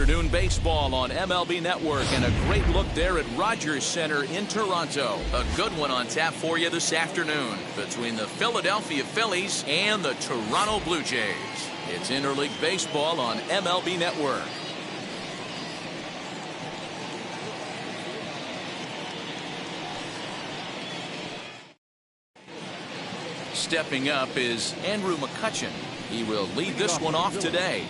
afternoon baseball on MLB Network, and a great look there at Rogers Center in Toronto. A good one on tap for you this afternoon between the Philadelphia Phillies and the Toronto Blue Jays. It's interleague baseball on MLB Network. Stepping up is Andrew McCutchen. He will lead this one off today.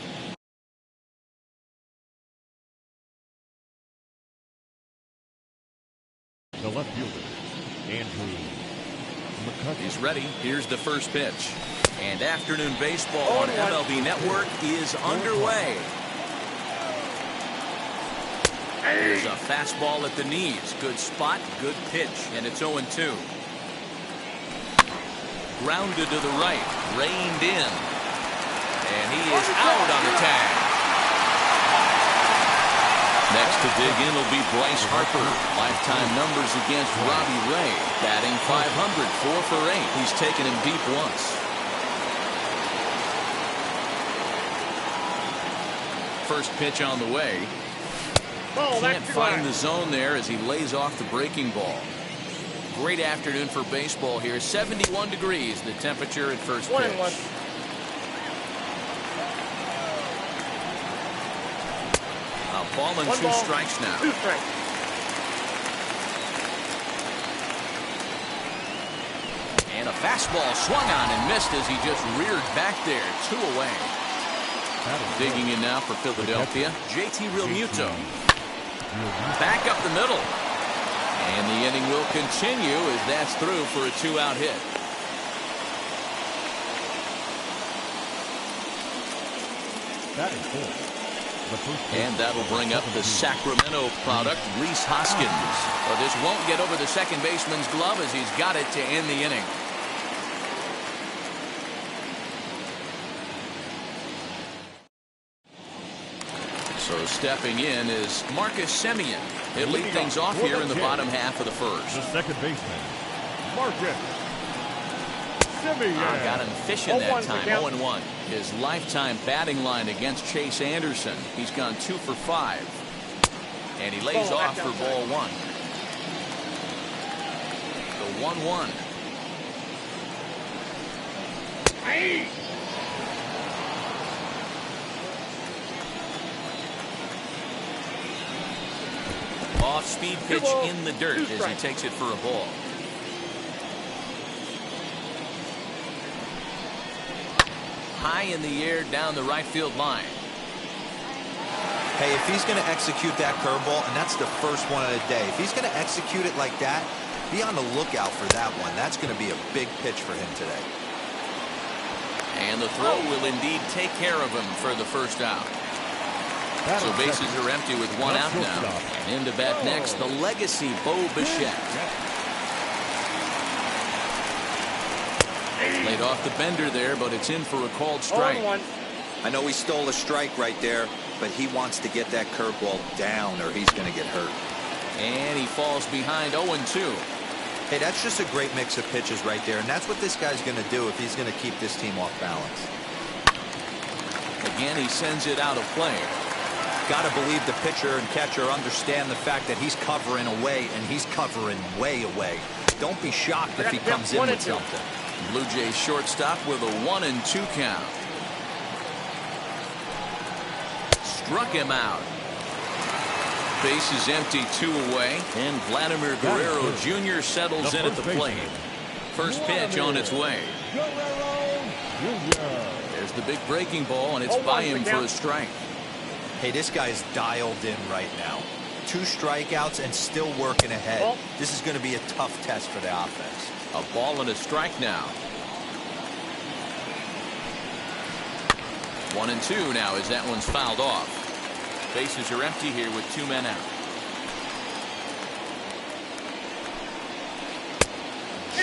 The left fielder, Andrew McCutchen. He's ready. Here's the first pitch. And afternoon baseball on MLB Network is underway. There's a fastball at the knees. Good spot, good pitch, and it's 0-2. Grounded to the right, reined in. And he is out on the tag. Next to dig in will be Bryce Harper. Lifetime numbers against Robbie Ray. Batting .500, 4 for 8. He's taken him deep once. First pitch on the way. Can't find the zone there as he lays off the breaking ball. Great afternoon for baseball here. 71 degrees the temperature at first pitch. A ball and 2 strikes now. And a fastball swung on and missed as he just reared back there. 2 away. Digging in now for Philadelphia, JT Realmuto. Back up the middle. And the inning will continue as that's through for a 2-out hit. And that'll bring up the Sacramento product, Rhys Hoskins. But this won't get over the second baseman's glove as he's got it to end the inning. So stepping in is Marcus Semien. He'll lead things off here in the bottom half of the first. The second baseman, Marcus Semien. Got him fishing that time. 0-1. His lifetime batting line against Chase Anderson. He's gone 2 for 5. And he lays off for ball 1. The 1-1. Off-speed pitch in the dirt as he takes it for a ball. High in the air down the right field line. Hey, if he's going to execute that curveball, and that's the first one of the day, if he's going to execute it like that, be on the lookout for that one. That's going to be a big pitch for him today. And the throw will indeed take care of him for the first out. So bases are empty with 1 out now. And in to bat next, the legacy Bo Bichette. Laid off the bender there, but it's in for a called strike. I know he stole a strike right there, but he wants to get that curveball down or he's going to get hurt. And he falls behind 0-2. Hey, that's just a great mix of pitches right there, and that's what this guy's going to do if he's going to keep this team off balance. Again, he sends it out of play. Got to believe the pitcher and catcher understand the fact that he's covering away, and he's covering way away. Don't be shocked if he comes in with something. Blue Jays shortstop with a 1-2 count. Struck him out. Base is empty, 2 away, and Vladimir Guerrero Jr. settles in at the plate. First pitch on its way. There's the big breaking ball, and it's by him for a strike. Hey, this guy's dialed in right now. 2 strikeouts and still working ahead. This is going to be a tough test for the offense. A ball and a strike now. 1-2 now as that one's fouled off. Bases are empty here with 2 men out.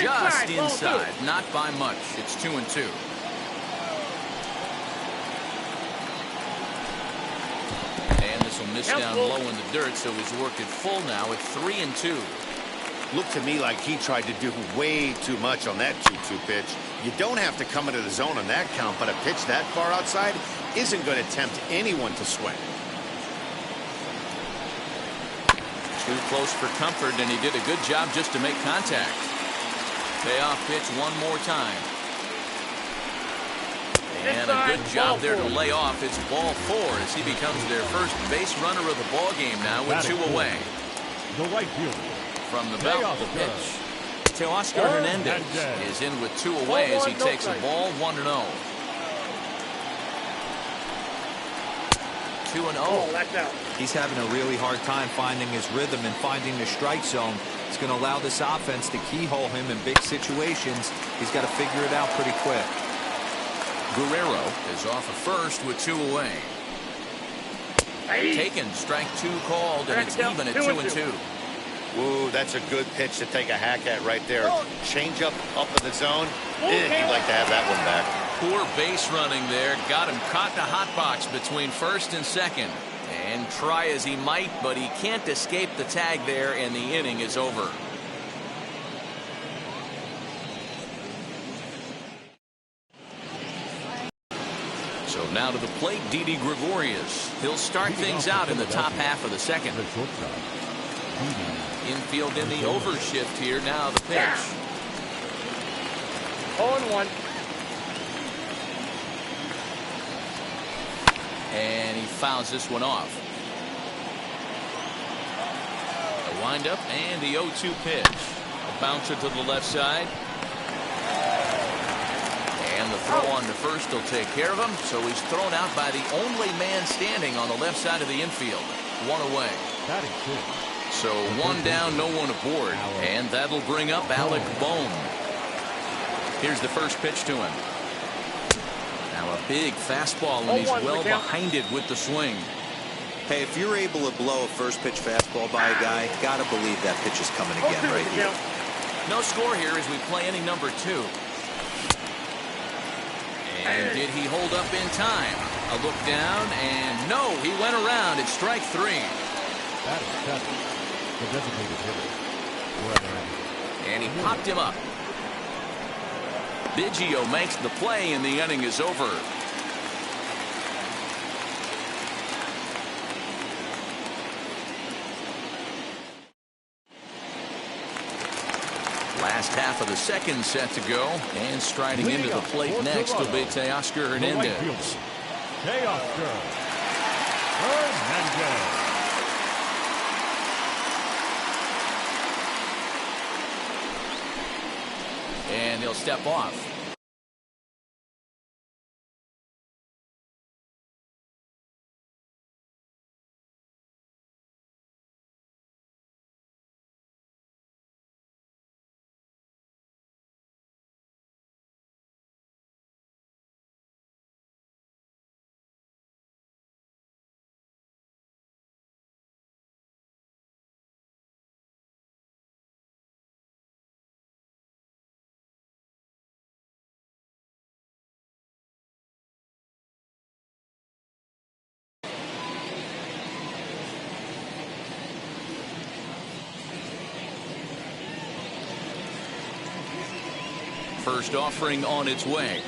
Just inside, not by much. It's 2-2. And this will miss down low in the dirt, so he's worked it full now at 3-2. Looked to me like he tried to do way too much on that 2-2 pitch. You don't have to come into the zone on that count, but a pitch that far outside isn't going to tempt anyone to swing. Too close for comfort, and he did a good job just to make contact. Payoff pitch one more time. And a good job there to lay off. It's ball 4 as he becomes their first base runner of the ball game now with 2 away. The right fielder. From the belt, the pitch. Teoscar Hernandez is in with 2 away as he takes a ball 1-0. 2-0. He's having a really hard time finding his rhythm and finding the strike zone. It's going to allow this offense to keyhole him in big situations. He's got to figure it out pretty quick. Guerrero is off of first with 2 away. Taken, strike 2 called, and it's even at 2-2. Ooh, that's a good pitch to take a hack at right there. Change up in the zone. He'd like to have that one back. Poor base running there. Got him caught in a hot box between first and second. And try as he might, but he can't escape the tag there, and the inning is over. So now to the plate, Didi Gregorius. He'll start things out in the top half of the second. Infield in the overshift here. Now the pitch. 0-1. And he fouls this one off. The windup and the 0-2 pitch. A bouncer to the left side. And the throw on to first will take care of him. So he's thrown out by the only man standing on the left side of the infield. 1 away. So 1 down, no one aboard. And that'll bring up Alec Bohm. Here's the first pitch to him. Now a big fastball, and he's well behind it with the swing. Hey, if you're able to blow a first pitch fastball by a guy, gotta believe that pitch is coming again right here. No score here as we play inning number 2. And did he hold up in time? A look down, and no, he went around. It's strike 3. That is 7. The designated hitter. And he popped him up. Biggio makes the play, and the inning is over. Last half of the second set to go, and striding into the plate next will be Teoscar Hernandez. Teoscar Hernandez. And he'll step off. First offering on its way.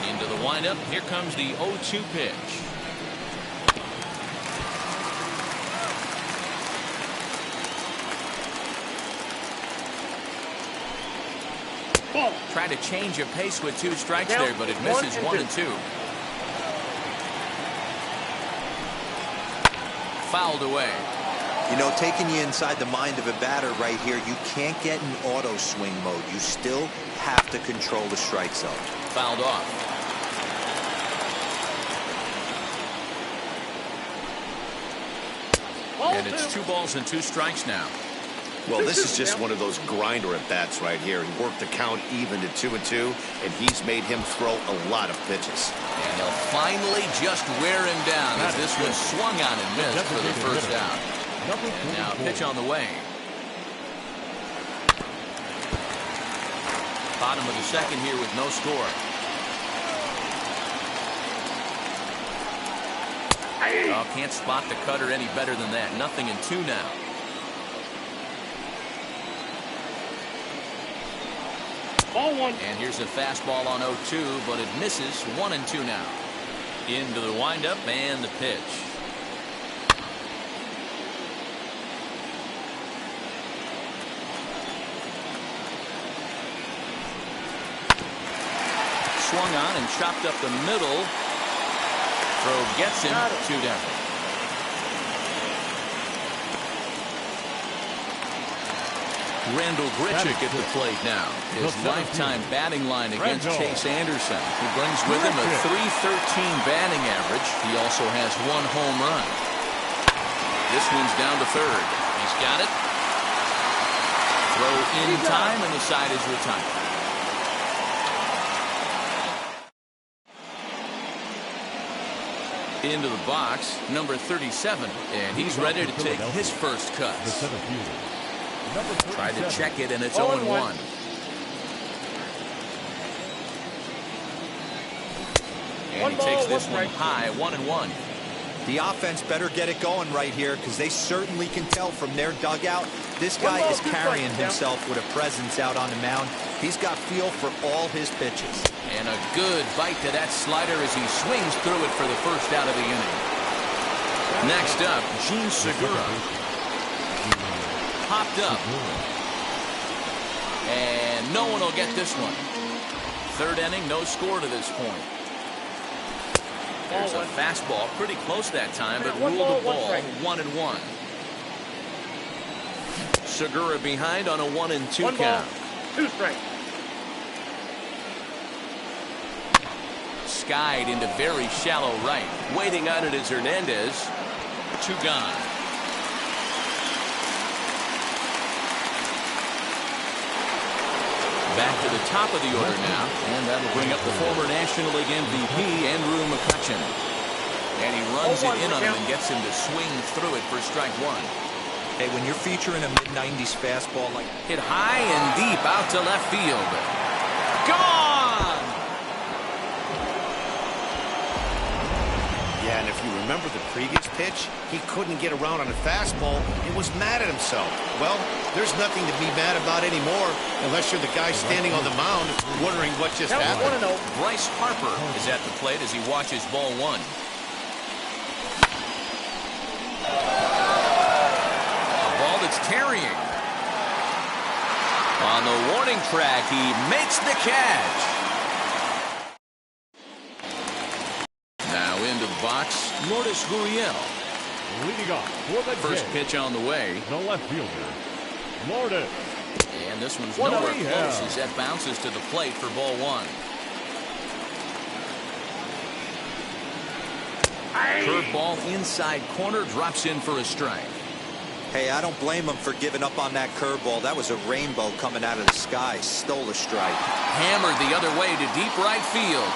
Into the windup. Here comes the 0-2 pitch. Trying to change a pace with 2 strikes there, but it misses 1 and 2. Fouled away. You know, taking you inside the mind of a batter right here, you can't get in auto swing mode. You still have to control the strike zone. Fouled off. And it's 2 balls and 2 strikes now. Well, this is just one of those grinder at bats right here. He worked the count even to 2-2, and he's made him throw a lot of pitches. And he'll finally just wear him down as this one swung on and missed for the first out. And now pitch on the way. Bottom of the second here with no score. Oh, can't spot the cutter any better than that. 0-2 now. Ball 1. And here's a fastball on 0-2, but it misses. 1-2 now. Into the windup and the pitch. Swung on and chopped up the middle. Throw gets him. 2 down. Randall Grichuk at the plate now. His lifetime batting line against Chase Anderson, who brings with him a .313 batting average. He also has 1 home run. This one's down to third. He's got it. Throw in time, and the side is retired. Into the box, number 37, and he's ready to take his first cuts. Tried to check it, and it's 0-1. And he takes this one high, 1-1. The offense better get it going right here, because they certainly can tell from their dugout. This guy is carrying himself with a presence out on the mound. He's got feel for all his pitches. And a good bite to that slider as he swings through it for the first out of the inning. Next up, Gene Segura. Popped up. And no one will get this one. Third inning, no score to this point. There's a fastball pretty close that time, but ruled a ball. 1-1. Segura behind on a 1-2 count. 2 strikes. Skied into very shallow right. Waiting on it is Hernandez. 2 gone. Back to the top of the order now, and that'll bring up the former National League MVP, Andrew McCutchen. And he runs it in on him and gets him to swing through it for strike 1. Hey, when you're featuring a mid-90s fastball like... Hit high and deep out to left field. Gone! Yeah, and if you remember the previous pitch, he couldn't get around on a fastball and was mad at himself. Well, there's nothing to be mad about anymore unless you're the guy standing on the mound wondering what just happened. Bryce Harper is at the plate as he watches ball 1. A ball that's tarrying. On the warning track, he makes the catch. Now into the box, Lourdes Gurriel. Leading off for the First pitch on the way. The left fielder, Lourdes. And this one's nowhere close as that bounces to the plate for ball 1. Curveball inside corner, drops in for a strike. Hey, I don't blame him for giving up on that curveball. That was a rainbow coming out of the sky. Stole a strike. Hammered the other way to deep right field.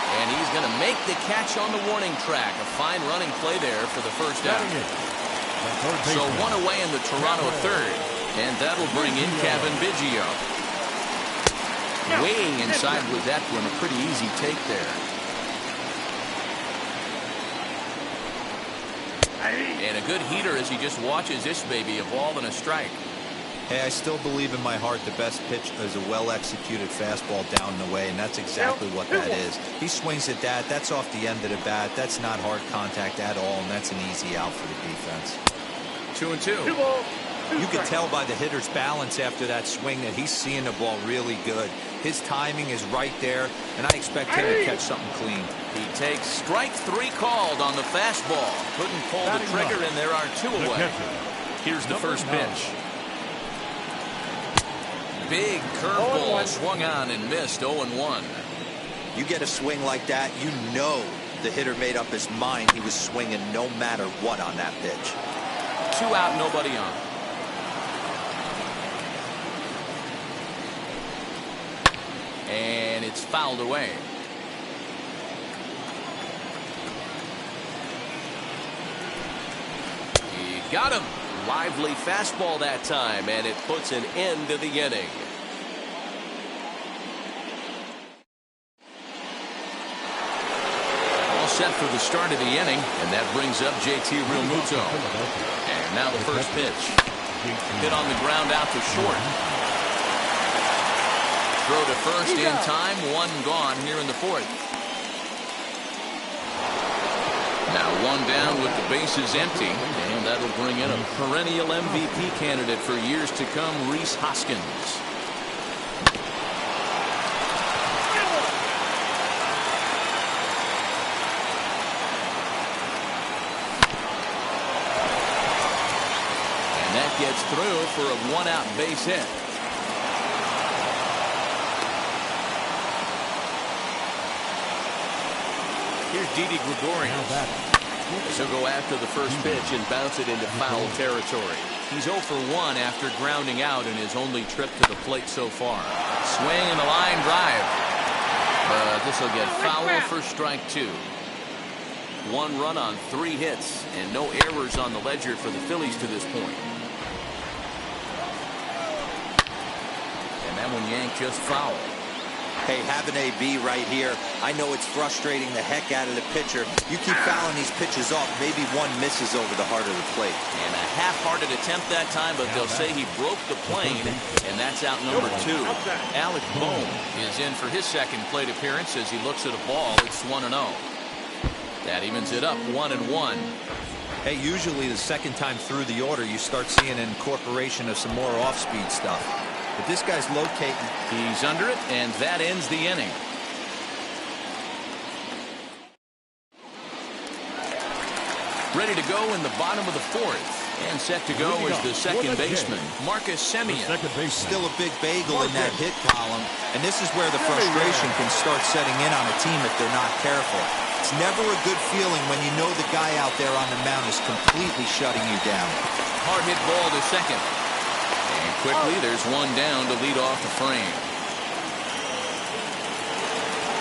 And he's going to make the catch on the warning track. A fine running play there for the first out. So 1 away in the Toronto third. And that'll bring in Kevin Biggio. Weighing inside with that one. A pretty easy take there. And a good heater as he just watches this baby, a ball and a strike. Hey, I still believe in my heart the best pitch is a well-executed fastball down the way, and that's exactly what that is. He swings at that. That's off the end of the bat. That's not hard contact at all, and that's an easy out for the defense. 2-2. You can tell by the hitter's balance after that swing that he's seeing the ball really good. His timing is right there, and I expect him to catch something clean. He takes strike 3 called on the fastball. Couldn't pull the trigger, and there are 2 away. Here's the first pitch. Big curveball swung on and missed. 0-1. You get a swing like that, you know the hitter made up his mind he was swinging no matter what on that pitch. 2 out, nobody on. And it's fouled away. He got him. Lively fastball that time, and it puts an end to the inning. All set for the start of the inning, and that brings up JT Realmuto. And now the first pitch. Hit on the ground out to short. throw to first in time. One gone here in the fourth. Now one down with the bases empty, and that'll bring in a perennial MVP candidate for years to come, Rhys Hoskins. And that gets through for a one-out base hit. Here's Didi Gregorius. He'll go after the first pitch and bounce it into foul territory. He's 0 for 1 after grounding out in his only trip to the plate so far. Swing and a line drive. But this will get foul for strike 2. 1 run on 3 hits and no errors on the ledger for the Phillies to this point. And that one yanked just foul. Hey, have an AB right here. I know it's frustrating the heck out of the pitcher. You keep fouling these pitches off, maybe one misses over the heart of the plate. And a half-hearted attempt that time, but they'll say he broke the plane, and that's out number 2. Alec Bohm is in for his second plate appearance as he looks at a ball. It's 1-0. That evens it up 1-1. Hey, usually the second time through the order, you start seeing an incorporation of some more off-speed stuff. But this guy's locating. He's under it, and that ends the inning. Ready to go in the bottom of the fourth. And set to go is the second baseman, Marcus Semien. Still a big bagel in that hit column. And this is where the frustration can start setting in on a team if they're not careful. It's never a good feeling when you know the guy out there on the mound is completely shutting you down. Hard hit ball to second. And quickly, there's one down to lead off the frame.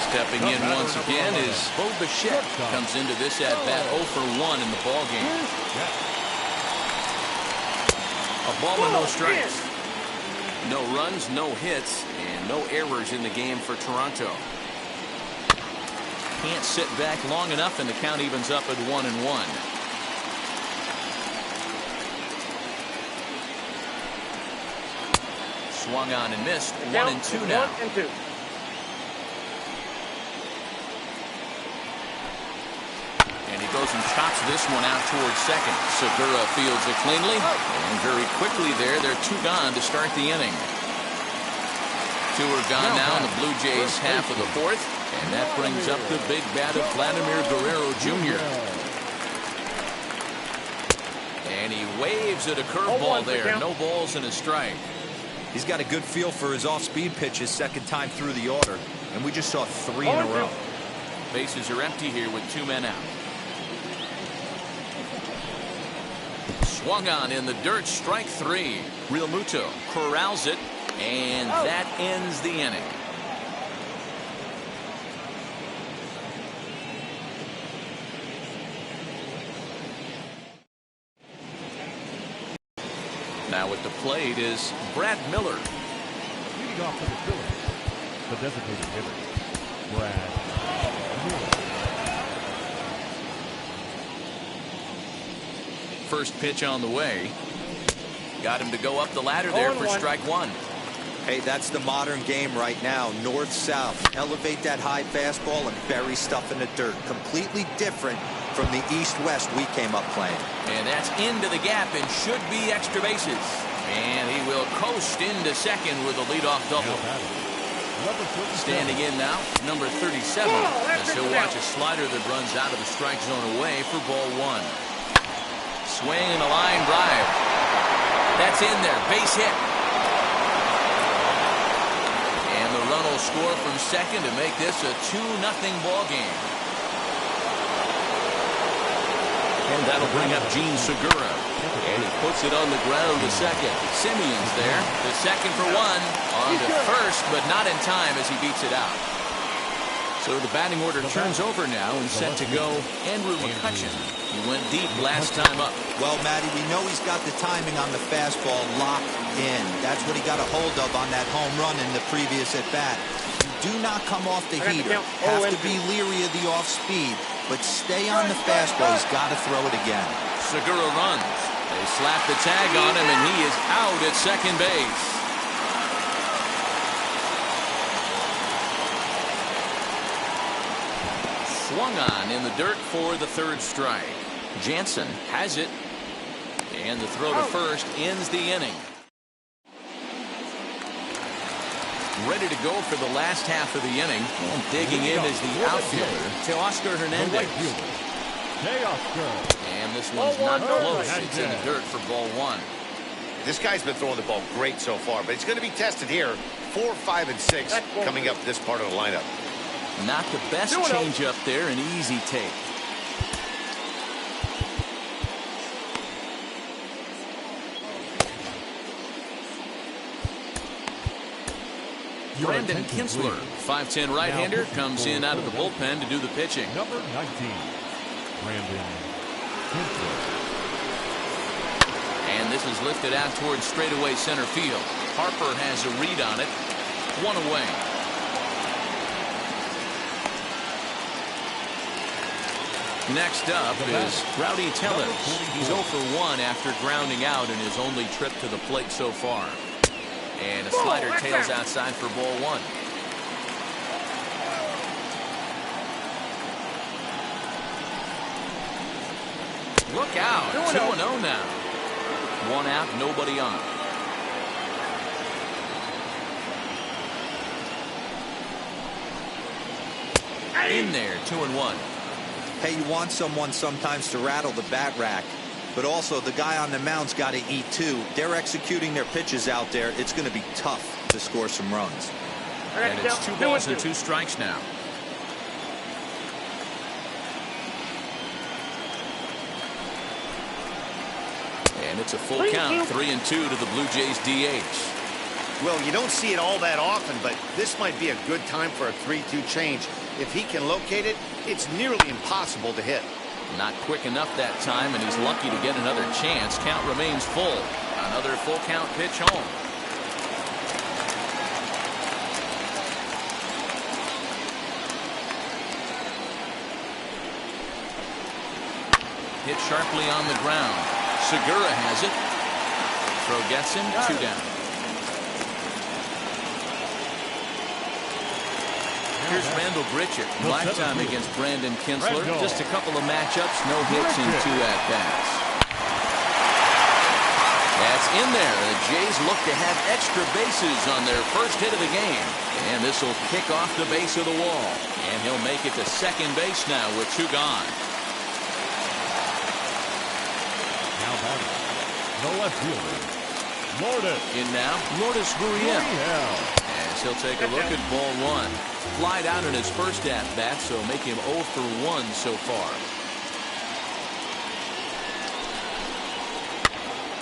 Stepping in once again is Bo Bichette. Comes into this at-bat 0 for 1 in the ballgame. A ball and no strikes. No runs, no hits, and no errors in the game for Toronto. Can't sit back long enough, and the count evens up at 1-1. Swung on and missed. 1-2 now. And he goes and chops this one out towards second. Segura fields it cleanly. And very quickly they're 2 gone to start the inning. 2 are gone now in the Blue Jays half of the fourth. And that brings up the big bat of Vladimir Guerrero Jr. And he waves at a curveball there. No balls and a strike. He's got a good feel for his off-speed pitches second time through the order. And we just saw 3 in a row. Bases are empty here with 2 men out. Swung on in the dirt, strike 3. Real Muto corrals it, and that ends the inning. Now at the plate is Brad Miller. Leading off for the Phillies, the designated hitter, Brad Miller. First pitch on the way. Got him to go up the ladder there for strike 1. Hey, that's the modern game right now. North-south. Elevate that high fastball and bury stuff in the dirt. Completely different from the east-west we came up playing. And that's into the gap and should be extra bases. And he will coast into second with a leadoff double. Standing in now, number 37. As he'll watch a slider that runs out of the strike zone away for ball 1. Swing and a line drive. That's in there. Base hit. And the run will score from second to make this a 2-0 ball game. And that'll bring up Gene Segura. And he puts it on the ground to second. Semien's there. The second for 1. On to first, but not in time as he beats it out. So the batting order turns over now and set to go Andrew McCutchen. He went deep last time up. Well, Matty, we know he's got the timing on the fastball locked in. That's what he got a hold of on that home run in the previous at-bat. Do not come off the heater. Have to be leery of the off-speed, but stay on the fastball. He's got to throw it again. Segura runs. They slap the tag on him, and he is out at second base. Swung on in the dirt for the third strike. Jansen has it. And the throw to first ends the inning. Ready to go for the last half of the inning. And digging in is the outfielder, Teoscar Hernandez. And this one's not close. It's in the dirt for ball one. This guy's been throwing the ball great so far, but he's going to be tested here. 4, 5, and 6 coming up this part of the lineup. Not the best change up there, an easy take. Brandon Kinsler, 5'10" right-hander, comes in out of the bullpen to do the pitching. Number 19, Brandon Kinsler. And this is lifted out towards straightaway center field. Harper has a read on it. One away. Next up is Rowdy Tellez. He's 0 for 1 after grounding out in his only trip to the plate so far. And a slider tails outside for ball one. Look out. 2-0 now. One out, nobody on. In there, 2-1. Hey, you want someone sometimes to rattle the bat rack, but also the guy on the mound's got to eat too. They're executing their pitches out there. It's going to be tough to score some runs. And it's 2 balls and 2 strikes now. And it's a full count, 3-2 to the Blue Jays DH. Well, you don't see it all that often, but this might be a good time for a 3-2 change. If he can locate it, it's nearly impossible to hit. Not quick enough that time, and he's lucky to get another chance. Count remains full. Another full count pitch home. Hit sharply on the ground. Segura has it. Throw gets him, 2 down. Here's Randall Grichuk. Lifetime against Brandon Kinsler. Just a couple of matchups, no hits in 2 at-bats. That's in there. The Jays look to have extra bases on their first hit of the game. And this will kick off the base of the wall. And he'll make it to second base now with 2 gone. Now batting, the left fielder, Lourdes. In now, Lourdes Gurriel. As he'll take a look at ball one. Flied out in his first at-bat, so make him 0 for 1 so far.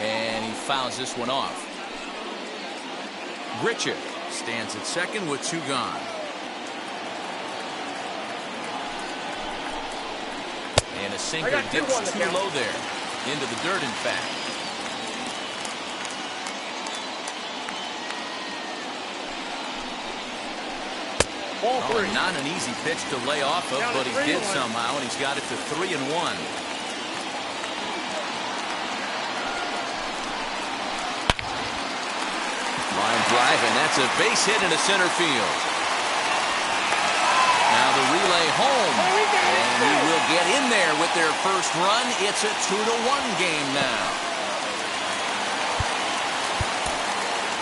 And he fouls this one off. Grichuk stands at second with 2 gone. And a sinker dips too low there. Into the dirt, in fact. Oh, not an easy pitch to lay off of, but he did somehow, and he's got it to 3-1. Line drive, and that's a base hit into center field. Now the relay home, and he will get in there with their first run. It's a 2-1 game now.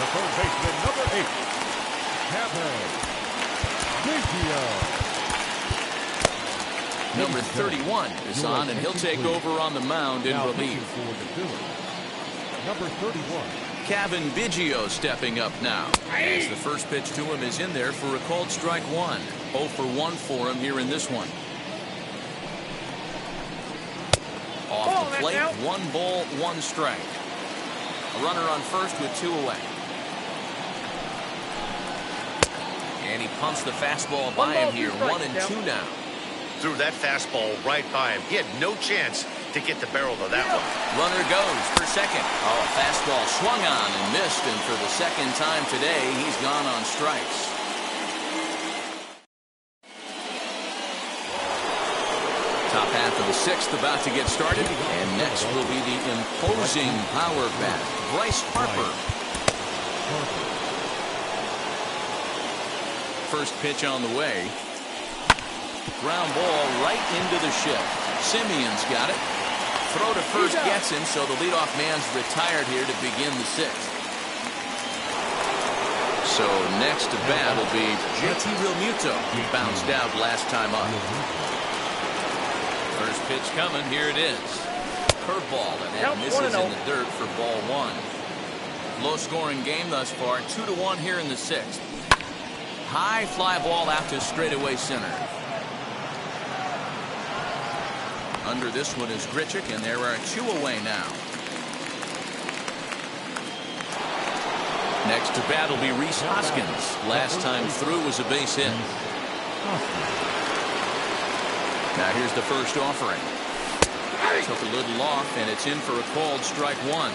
The third baseman, number 8, Kevin. Number 31 is on, and he'll take over on the mound in relief. Number 31. Kevin Biggio stepping up now. As the first pitch to him is in there for a called strike 1. 0 for 1 for him here in this one. Off the plate, 1 ball, 1 strike. A runner on first with 2 away. And he punts the fastball by him here. 1-2 now. Threw that fastball right by him. He had no chance to get the barrel of that one. Runner goes for second. Oh, fastball swung on and missed, and for the second time today, he's gone on strikes. Top half of the 6th about to get started, and next will be the imposing power bat, Bryce Harper. First pitch on the way. Ground ball right into the shift. Simeon's got it. Throw to first gets him, so the leadoff man's retired here to begin the sixth. So next to bat will be JT Realmuto. He bounced out last time up. First pitch coming. Here it is. Curveball, and that misses in the dirt for ball one. Low-scoring game thus far. 2-1 here in the sixth. High fly ball out to straightaway center. Under this one is Grichuk, and there are 2 away now. Next to bat will be Rhys Hoskins. Last time through was a base hit. Now here's the first offering. Took a little off, and it's in for a called strike one.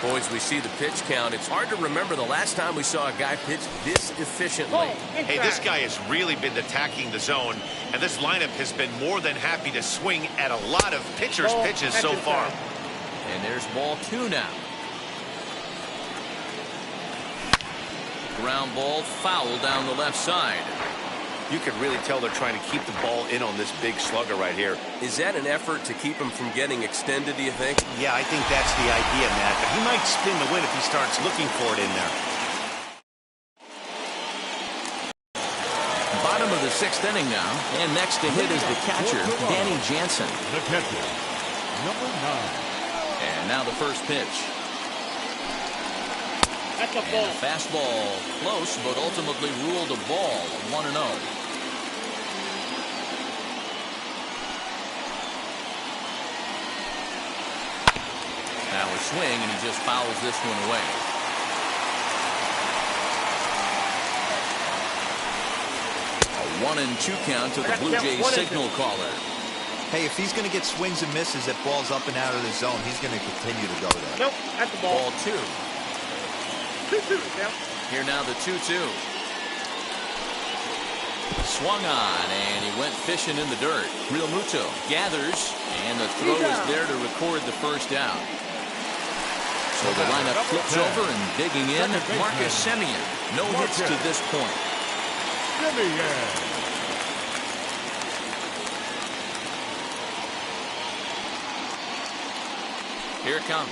Boys, we see the pitch count. It's hard to remember the last time we saw a guy pitch this efficiently. Hey, this guy has really been attacking the zone, and this lineup has been more than happy to swing at a lot of pitchers' pitches so far. And there's ball 2 now. Ground ball foul down the left side. You can really tell they're trying to keep the ball in on this big slugger right here. Is that an effort to keep him from getting extended, do you think? Yeah, I think that's the idea, Matt. But he might spin the win if he starts looking for it in there. Bottom of the 6th inning now. And next to hit is the catcher, Danny Jansen. The catcher, number 9. And now the first pitch. That's a And ball. a fastball close, but ultimately ruled a ball. 1-0. Now a swing, and he just fouls this one away. A 1-2 count to the Blue Jays signal caller. Hey, if he's going to get swings and misses at balls up and out of the zone, he's going to continue to go there. Nope, that's a ball. Ball 2. 2-2, Sam. Here now the 2-2. Swung on, and he went fishing in the dirt. Realmuto gathers, and the throw is there to record the first out. So the lineup flips over, and digging in, Marcus Semien. No hits to this point. Here it comes.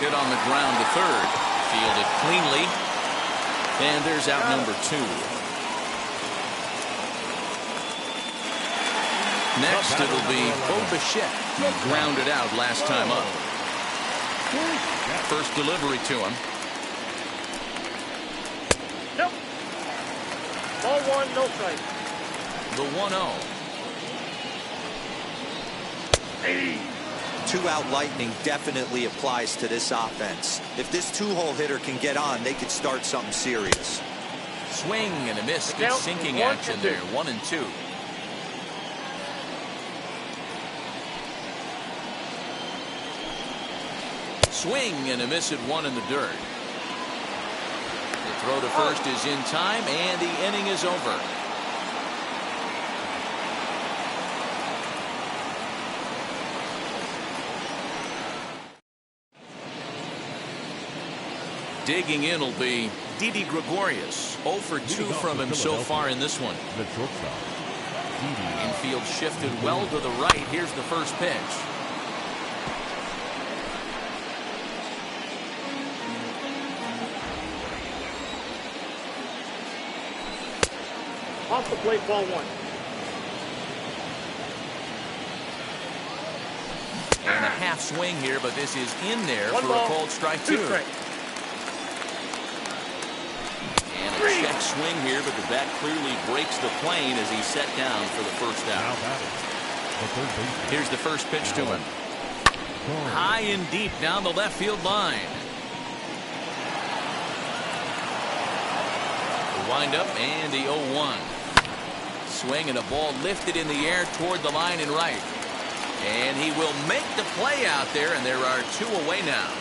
Hit on the ground to third. Fielded cleanly. And there's out number 2. Next it'll be Bo Bichette. He grounded out last time up. First delivery to him. Nope. Ball 1, no strike. The 1-0. 2-out lightning definitely applies to this offense. If this 2-hole hitter can get on, they could start something serious. Swing and a miss. Good sinking action there. 1-2. Swing and a miss at 1 in the dirt. The throw to first is in time, and the inning is over. Digging in will be Didi Gregorius. 0 for 2 from him so far in this one. The shortstop, Infield shifted well to the right. Here's the first pitch. Off the plate, ball 1. And a half swing here, but this is in there One for ball, a called strike 2. And a check swing here, but the bat clearly breaks the plane as he's set down for the first out. Here's the first pitch to him. High and deep down the left field line. The windup and the 0-1. Swing and a ball lifted in the air toward the line and right. And he will make the play out there, and there are 2 away now.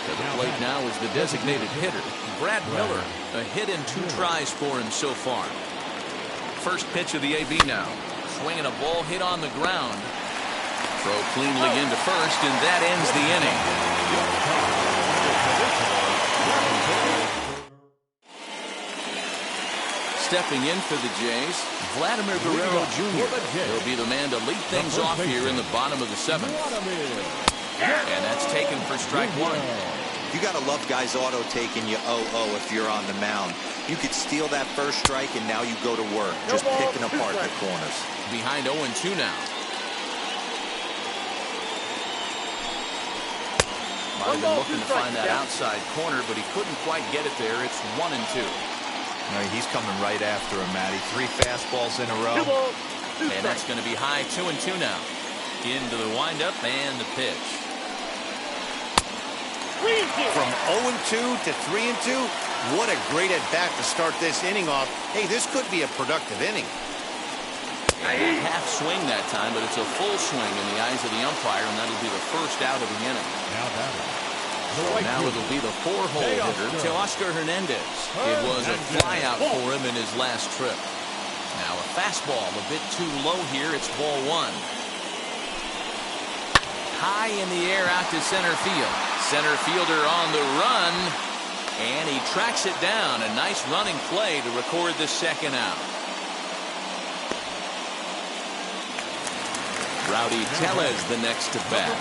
To the plate now is the designated hitter, Brad Miller. A hit and 2 tries for him so far. First pitch of the AB now. Swinging a ball hit on the ground. Throw cleanly into first, and that ends the inning. stepping in for the Jays, Vladimir Guerrero Jr. He'll be the man to lead things off here in the bottom of the 7th. And that's taken for strike 1. You got to love guys auto-taking you 0-0 if you're on the mound. You could steal that first strike, and now you go to work, just picking apart the corners. Behind 0-2 now. Might have been looking to find that outside corner, but he couldn't quite get it there. It's 1-2. No, he's coming right after him, Matty. 3 fastballs in a row. And that's going to be high 2-2 now. Into the windup and the pitch. From 0-2 to 3-2, what a great at-bat to start this inning off. Hey, this could be a productive inning. And a half swing that time, but it's a full swing in the eyes of the umpire, and that'll be the first out of the inning. Now it'll be the 4-hole hitter, Teoscar Hernandez. It was a flyout for him in his last trip. Now a fastball a bit too low here. It's ball 1. High in the air out to center field. Center fielder on the run, and he tracks it down. A nice running play to record the second out. Rowdy Tellez the next to bat.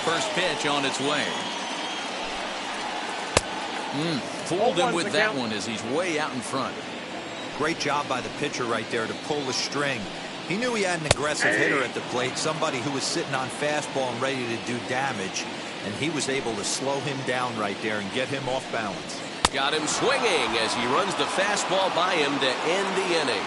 First pitch on its way. Fooled him with that one as he's way out in front. Great job by the pitcher right there to pull the string. He knew he had an aggressive hitter at the plate, somebody who was sitting on fastball and ready to do damage, and he was able to slow him down right there and get him off balance. Got him swinging as he runs the fastball by him to end the inning.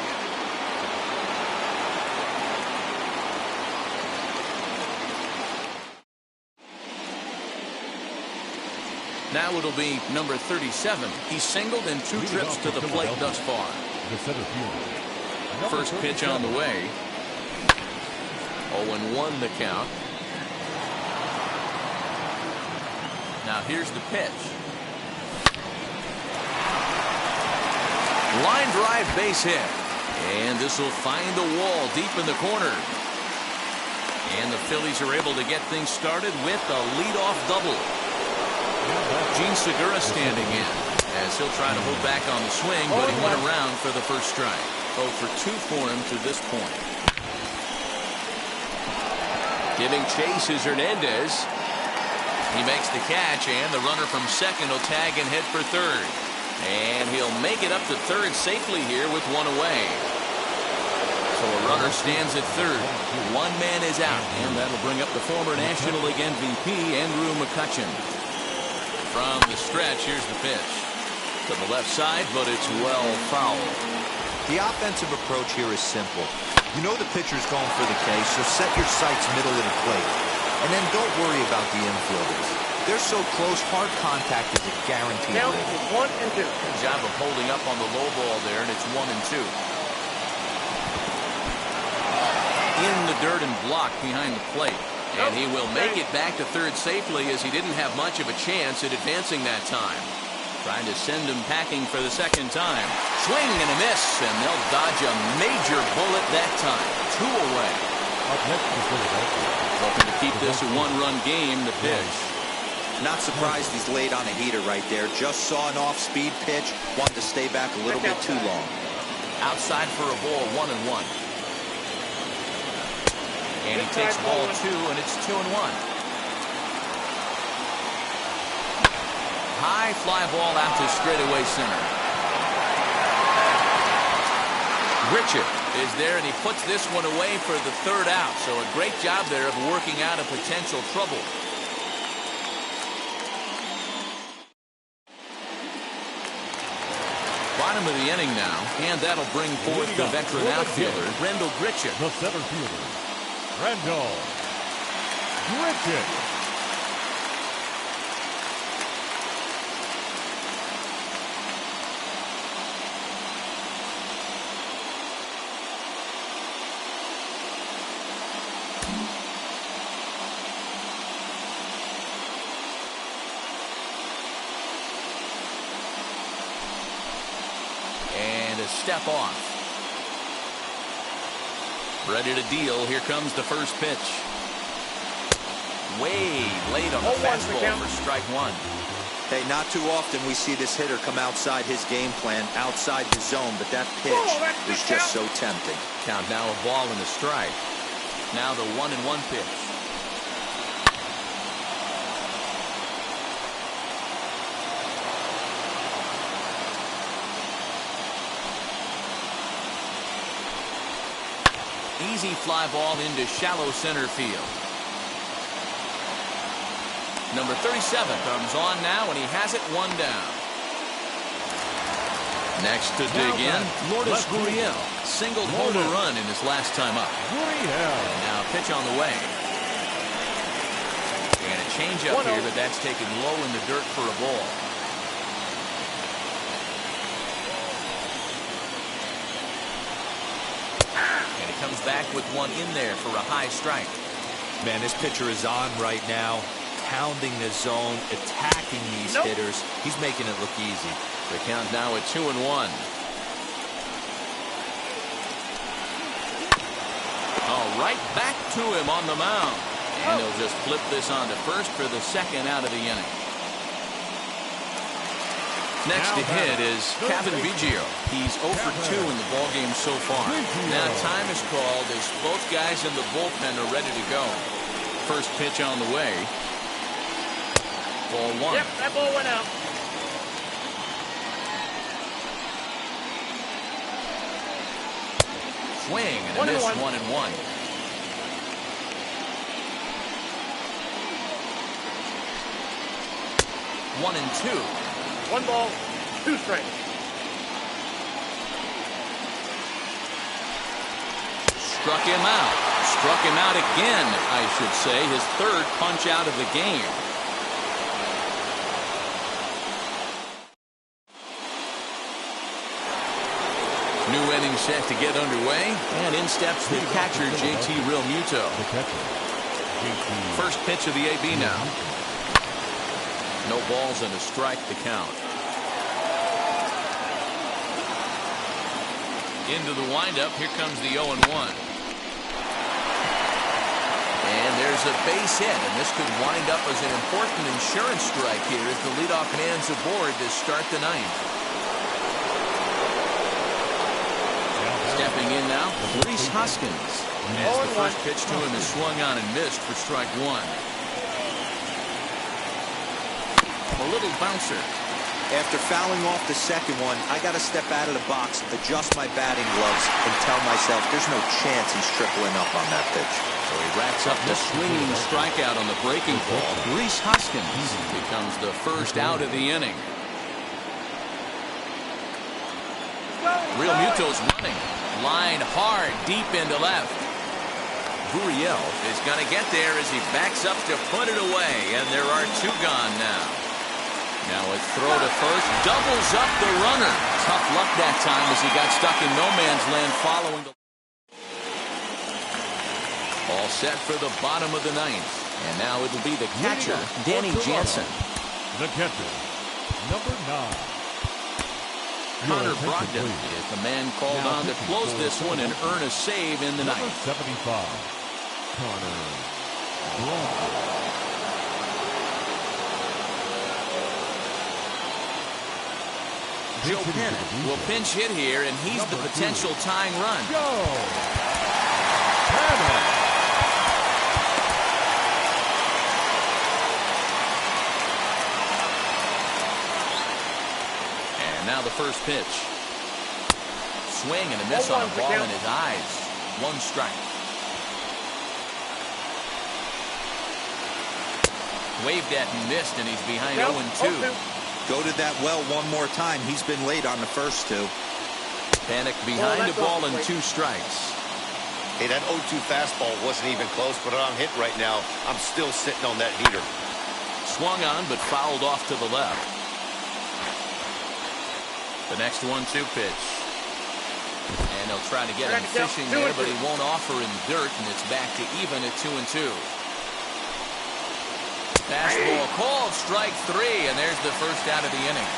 Now it'll be number 37. He's singled in 2 trips to the plate thus far. First pitch on the way. 0-1 the count. Now here's the pitch. Line drive base hit. And this will find the wall deep in the corner. And the Phillies are able to get things started with a leadoff double. Gene Segura standing in as he'll try to hold back on the swing, but he went around for the first strike. 0 for 2 for him to this point. Giving chase is Hernandez. He makes the catch, and the runner from second will tag and head for third. And he'll make it up to third safely here with 1 away. So a runner stands at third. 1 man is out, and that'll bring up the former National League MVP, Andrew McCutchen. From the stretch, here's the pitch. To the left side, but it's well fouled. The offensive approach here is simple. You know the pitcher's going for the K, so set your sights middle of the plate. And then don't worry about the infielders. They're so close, hard contact is a guaranteed Now win. it's 1 and 2. Good job of holding up on the low ball there, and it's 1-2. In the dirt and blocked behind the plate. And he will make it back to third safely as he didn't have much of a chance at advancing that time. Trying to send him packing for the second time. Swing and a miss, and they'll dodge a major bullet that time. 2 away. Looking to keep this a 1-run game, the pitch. Not surprised he's laid on a heater right there. Just saw an off-speed pitch. Wanted to stay back a little bit too long. Outside for a ball, 1-1. And he takes ball 2, and it's 2-1. High fly ball out to straightaway center. Richard is there, and he puts this one away for the third out. So a great job there of working out a potential trouble. Bottom of the inning now, and that'll bring forth the veteran outfielder, Rendell Grichuk. The center fielder, Rendell Grichuk. And a step off. Ready to deal. Here comes the first pitch. Way late on the fastball for strike 1. Hey, not too often we see this hitter come outside his game plan, outside the zone, but that pitch was just so tempting. Count now, a ball and a strike. Now the 1-1 pitch. Easy fly ball into shallow center field. Number 37 comes on now, and he has it one down. Next to dig in, Lourdes Gurriel. Singled home run in his last time up. And now pitch on the way. And a changeup here, but that's taken low in the dirt for a ball. And he comes back with one in there for a high strike. Man, this pitcher is on right now, pounding the zone, attacking these hitters. He's making it look easy. The count now at 2-1. All right, back to him on the mound. And he'll just flip this on to first for the second out of the inning. Next to hit is Kevin Biggio. He's 0 for 2 in the ballgame so far. Now time is called as both guys in the bullpen are ready to go. First pitch on the way. Ball one. Yep, that ball went out. Swing and a miss, 1-1. One and two. 1 ball, 2 strikes. Struck him out. Struck him out again, I should say. His third punch out of the game. New inning set to get underway, and in steps the catcher, JT Realmuto. First pitch of the AB now. No balls and a strike to count. Into the windup, here comes the 0-1. And there's a base hit, and this could wind up as an important insurance strike here as the leadoff man's aboard to start the ninth. Stepping in now, Rhys Hoskins. As the first pitch to him is swung on and missed for strike one. A little bouncer. After fouling off the second one, I got to step out of the box, adjust my batting gloves, and tell myself there's no chance he's tripling up on that pitch. So he racks up the swinging strikeout on the breaking ball. Rhys Hoskins becomes the first out of the inning. Realmuto's running. Line hard, deep into left. Gurriel is going to get there as he backs up to put it away, and there are 2 gone now. Now a throw to first, doubles up the runner. Tough luck that time as he got stuck in no man's land following the... All set for the bottom of the ninth. And now it'll be the catcher, Danny Jansen. The catcher, number 9. Connor Brogdon is the man called on to close this one and earn a save in the ninth. Number 75, Connor Brogdon. Joe Penn will pinch hit here, and he's the potential tying run. Go! Penn. Now the first pitch. Swing and a miss on a ball in his eyes. 1 strike. Waved at and missed, and he's behind 0-2. Go to that well one more time. He's been late on the first 2. Panic behind a ball and 2 strikes. Hey, that 0-2 fastball wasn't even close, but I'm hit right now. I'm still sitting on that heater. Swung on, but fouled off to the left. The next 1-2 pitch. And they'll try to get him fishing there, but he won't offer in the dirt, and it's back to even at 2-2. Fastball called, strike 3, and there's the first out of the inning.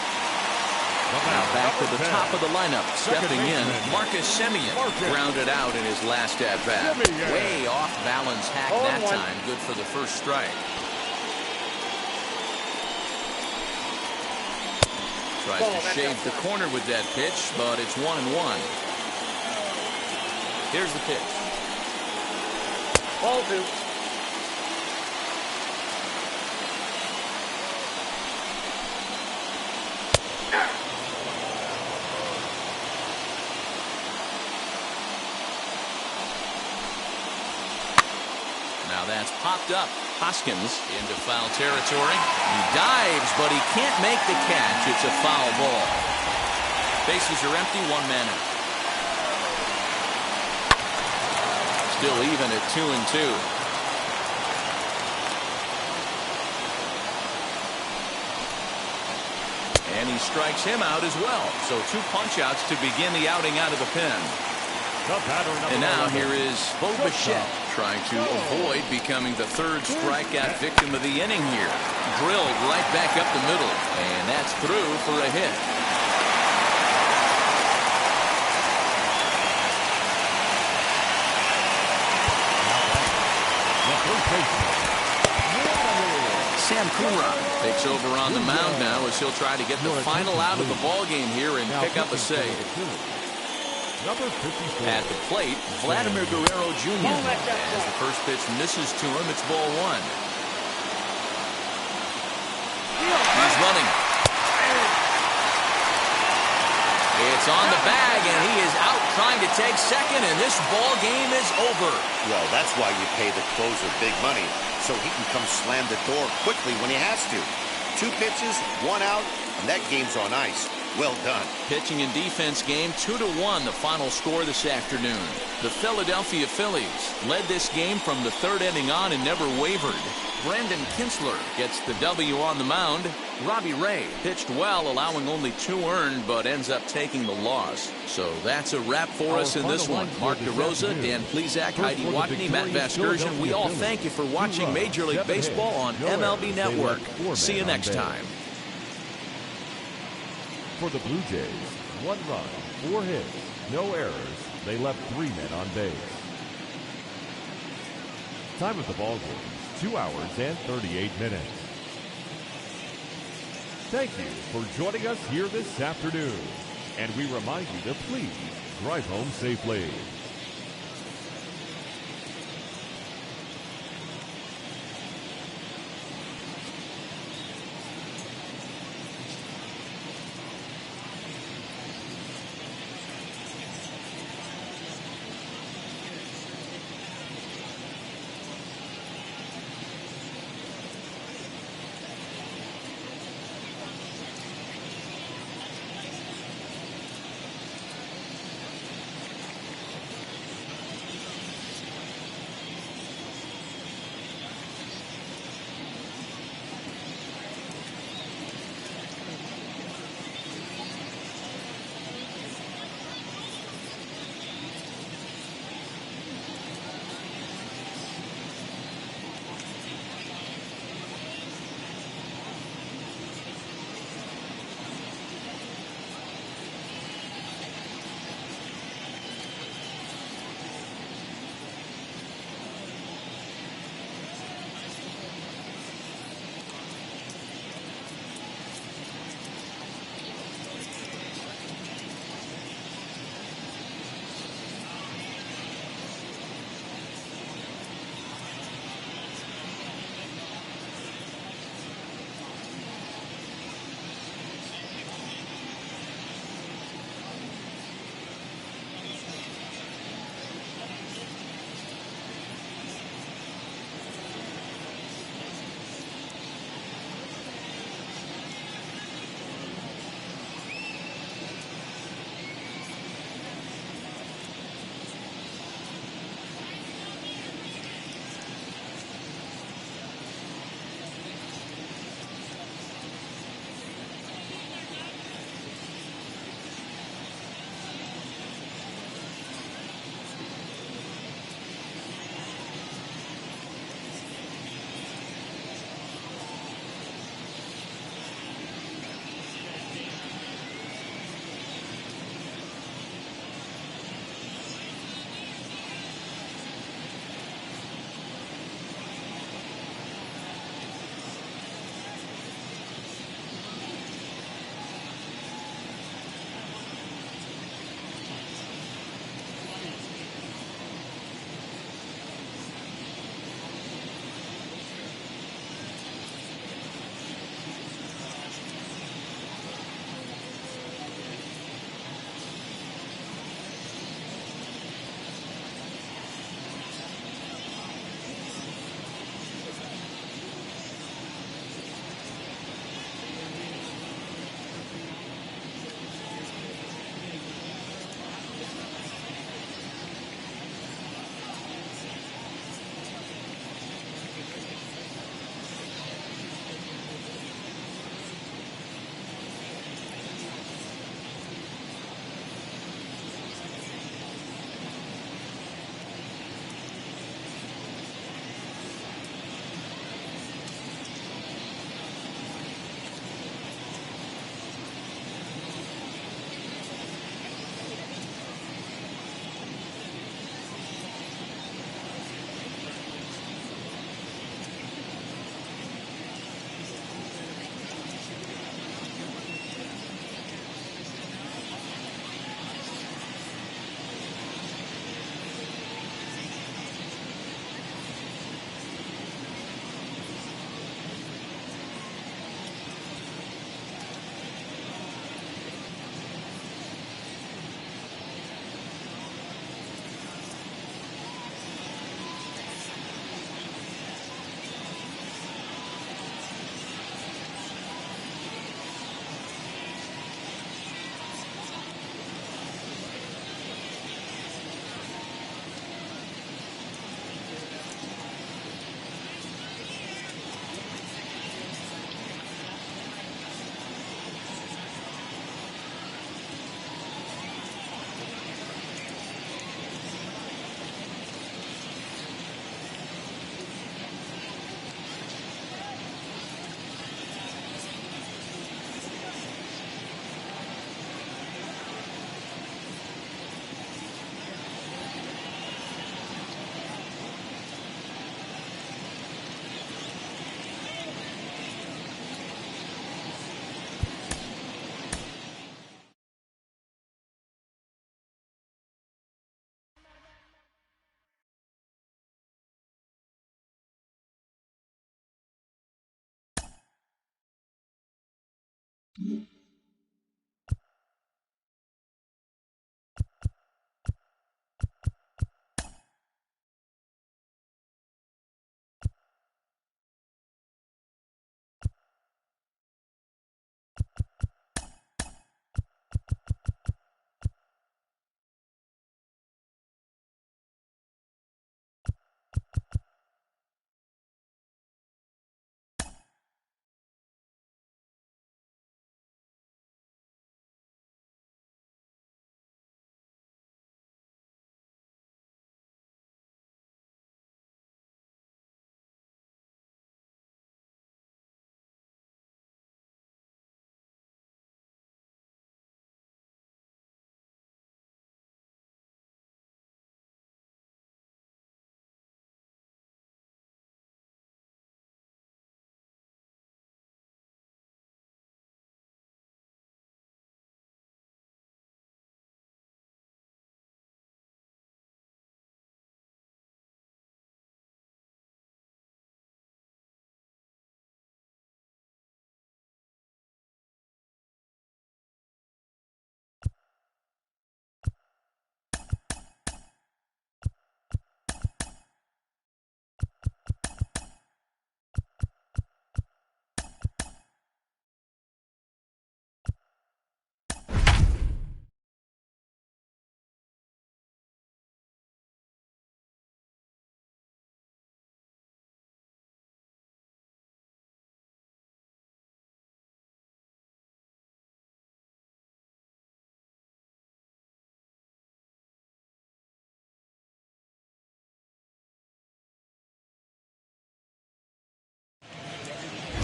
Now back to the top of the lineup. Stepping in, Marcus Semien grounded out in his last at-bat. Way off balance hack that time. Good for the first strike. Tries to shave the corner with that pitch, but it's 1-1. Here's the pitch. Ball 2. Now that's popped up. Hoskins into foul territory. He dives, but he can't make the catch. It's a foul ball. Bases are empty, 1 man out. Still even at 2-2. And he strikes him out as well. So 2 punch-outs to begin the outing out of the pen. And now here is Bo Bichette trying to avoid becoming the 3rd strikeout victim of the inning here. Drilled right back up the middle, and that's through for a hit. Sam Coonrod takes over on the mound now as he'll try to get the final out of the ballgame here and pick up a save. At the plate, Vladimir Guerrero Jr. As the first pitch misses to him, it's ball 1. He's running. It's on the bag, and he is out trying to take second, and this ball game is over. Well, that's why you pay the closer big money, so he can come slam the door quickly when he has to. 2 pitches, 1 out, and that game's on ice. Well done. Pitching and defense game 2-1, the final score this afternoon. The Philadelphia Phillies led this game from the 3rd inning on and never wavered. Brandon Kinsler gets the W on the mound. Robbie Ray pitched well, allowing only 2 earned, but ends up taking the loss. So that's a wrap for us in this one. Mark DeRosa, Dan Plesac, Heidi Watney, Matt Vasgersian. We all thank you for watching Major League Baseball on MLB Network. See you next time. For the Blue Jays, 1 run, 4 hits, no errors. They left 3 men on base. Time of the ball game, 2 hours and 38 minutes. Thank you for joining us here this afternoon. And we remind you to please drive home safely.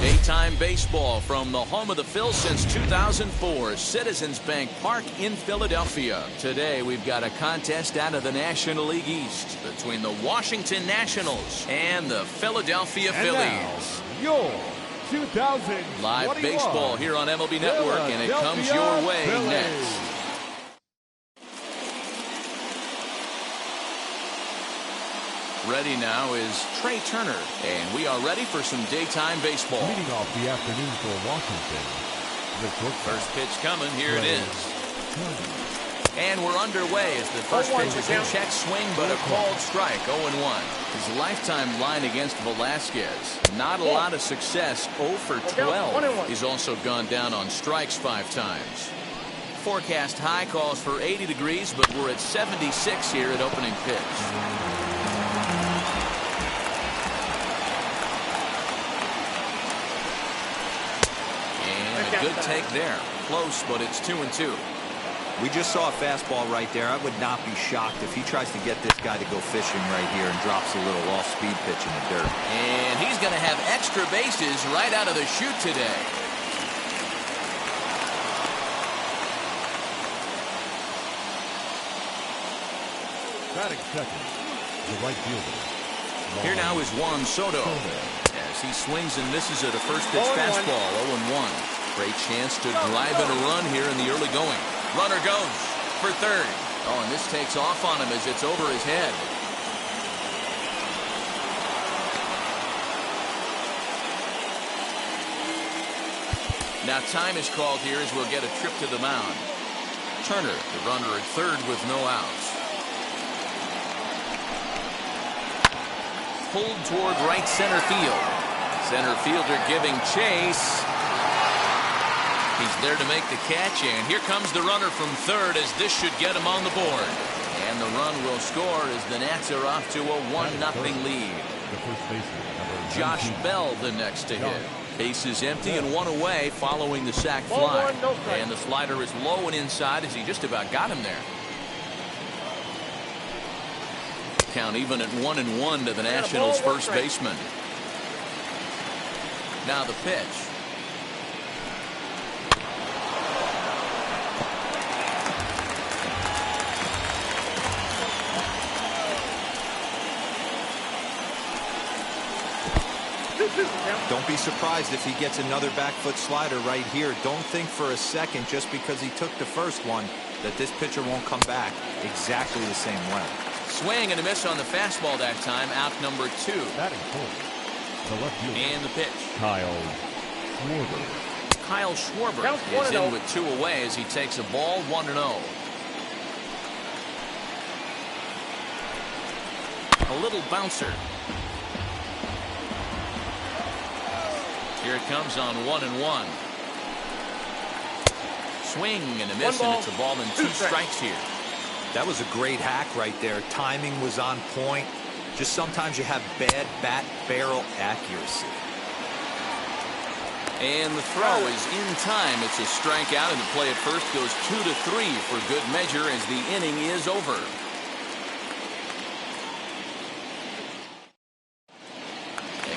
Daytime baseball from the home of the Phils since 2004, Citizens Bank Park in Philadelphia. Today we've got a contest out of the National League East between the Washington Nationals and the Philadelphia Phillies. Your 2021 Live baseball here on MLB Network, and it comes your way next. Ready now is Trey Turner, and we are ready for some daytime baseball. Leading off the afternoon for Washington, the shortstop. First pitch coming, here it is. And we're underway as the first pitch is in check swing, but a called strike, 0-1. His lifetime line against Velasquez, not a lot of success, 0 for 12. He's also gone down on strikes 5 times. Forecast high calls for 80 degrees, but we're at 76 here at opening pitch. Good take there. Close, but it's 2-2. We just saw a fastball right there. I would not be shocked if he tries to get this guy to go fishing right here and drops a little off-speed pitch in the dirt. And he's going to have extra bases right out of the chute today. Batting second, the right fielder. Here now is Juan Soto. As he swings and misses at a first pitch fastball, 0-1. Great chance to drive in a run here in the early going. Runner goes for third. Oh, and this takes off on him as it's over his head. Now time is called here as we'll get a trip to the mound. Turner, the runner at third with no outs. Pulled toward right center field. Center fielder giving chase. He's there to make the catch, and here comes the runner from third as this should get him on the board. And the run will score as the Nats are off to a 1-0 lead. Josh Bell the next to hit. Bases empty and 1 away following the sac fly. And the slider is low and inside as he just about got him there. Count even at 1-1 to the Nationals' first baseman. Now the pitch. Don't be surprised if he gets another back foot slider right here. Don't think for a second, just because he took the first one, that this pitcher won't come back exactly the same way. Swing and a miss on the fastball that time. Out number 2. Batting fourth, the left fielder. And the pitch. Kyle Schwarber. Kyle Schwarber Counts is in 1-0. with 2 away as he takes a ball 1-0. A little bouncer. Here it comes on 1-1. Swing and a miss, 1 ball, and it's a ball and 2 strikes here. That was a great hack right there. Timing was on point. Just sometimes you have bad bat barrel accuracy. And the throw is in time. It's a strikeout, and the play at first goes 2-3 for good measure as the inning is over.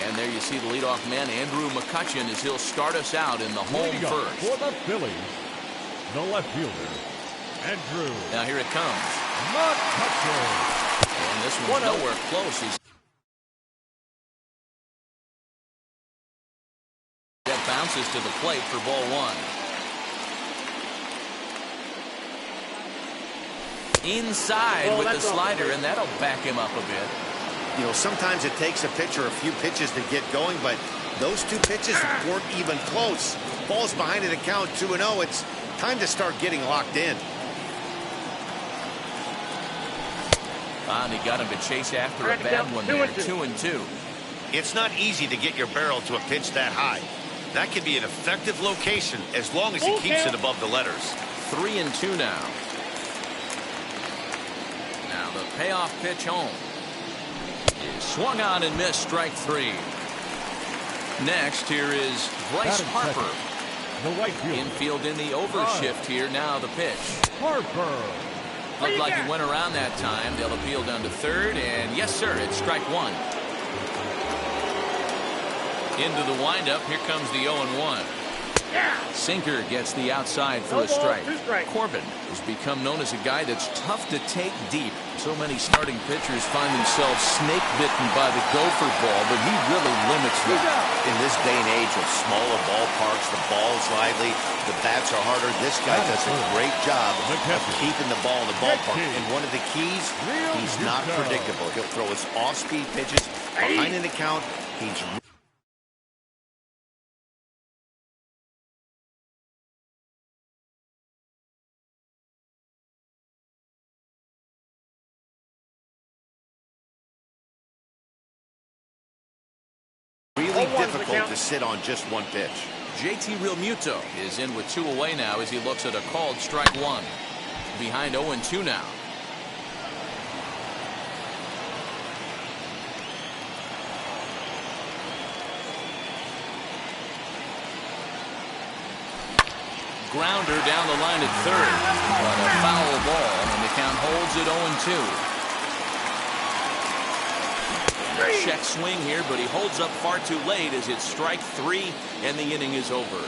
And there you see the leadoff man, Andrew McCutchen, as he'll start us out in the home Leading off first. for the Phillies, the left fielder, Andrew Now here it comes. McCutchen. And this one's nowhere close. That bounces to the plate for ball 1. Inside with the slider, and that'll back him up a bit. You know, sometimes it takes a pitcher a few pitches to get going, but those 2 pitches weren't even close. Ball's behind at the count 2-0. It's time to start getting locked in. And he got him to chase after a bad one there. 2-2. It's not easy to get your barrel to a pitch that high. That can be an effective location as long as he keeps it above the letters. 3-2 now. Now the payoff pitch home is swung on and missed, strike 3. Next here is Bryce Harper. The right fielder. Infield in the overshift here. Now the pitch. Harper. Looked like he went around that time. They'll appeal down to third, and yes, sir, it's strike 1. Into the windup. Here comes the 0-1. Sinker gets the outside for a strike. Corbin has become known as a guy that's tough to take deep. So many starting pitchers find themselves snake bitten by the gopher ball, but he really limits that. In this day and age of smaller ballparks, the ball's lively, the bats are harder. This guy does a great job of keeping the ball in the ballpark. And one of the keys, he's not predictable. He'll throw his off-speed pitches behind an account. He's really difficult to sit on just 1 pitch. JT Realmuto is in with 2 away now as he looks at a called strike 1. Behind 0-2 now. Grounder down the line at third. But a foul ball, and the count holds at 0-2. Check swing here, but he holds up far too late as it's strike 3, and the inning is over.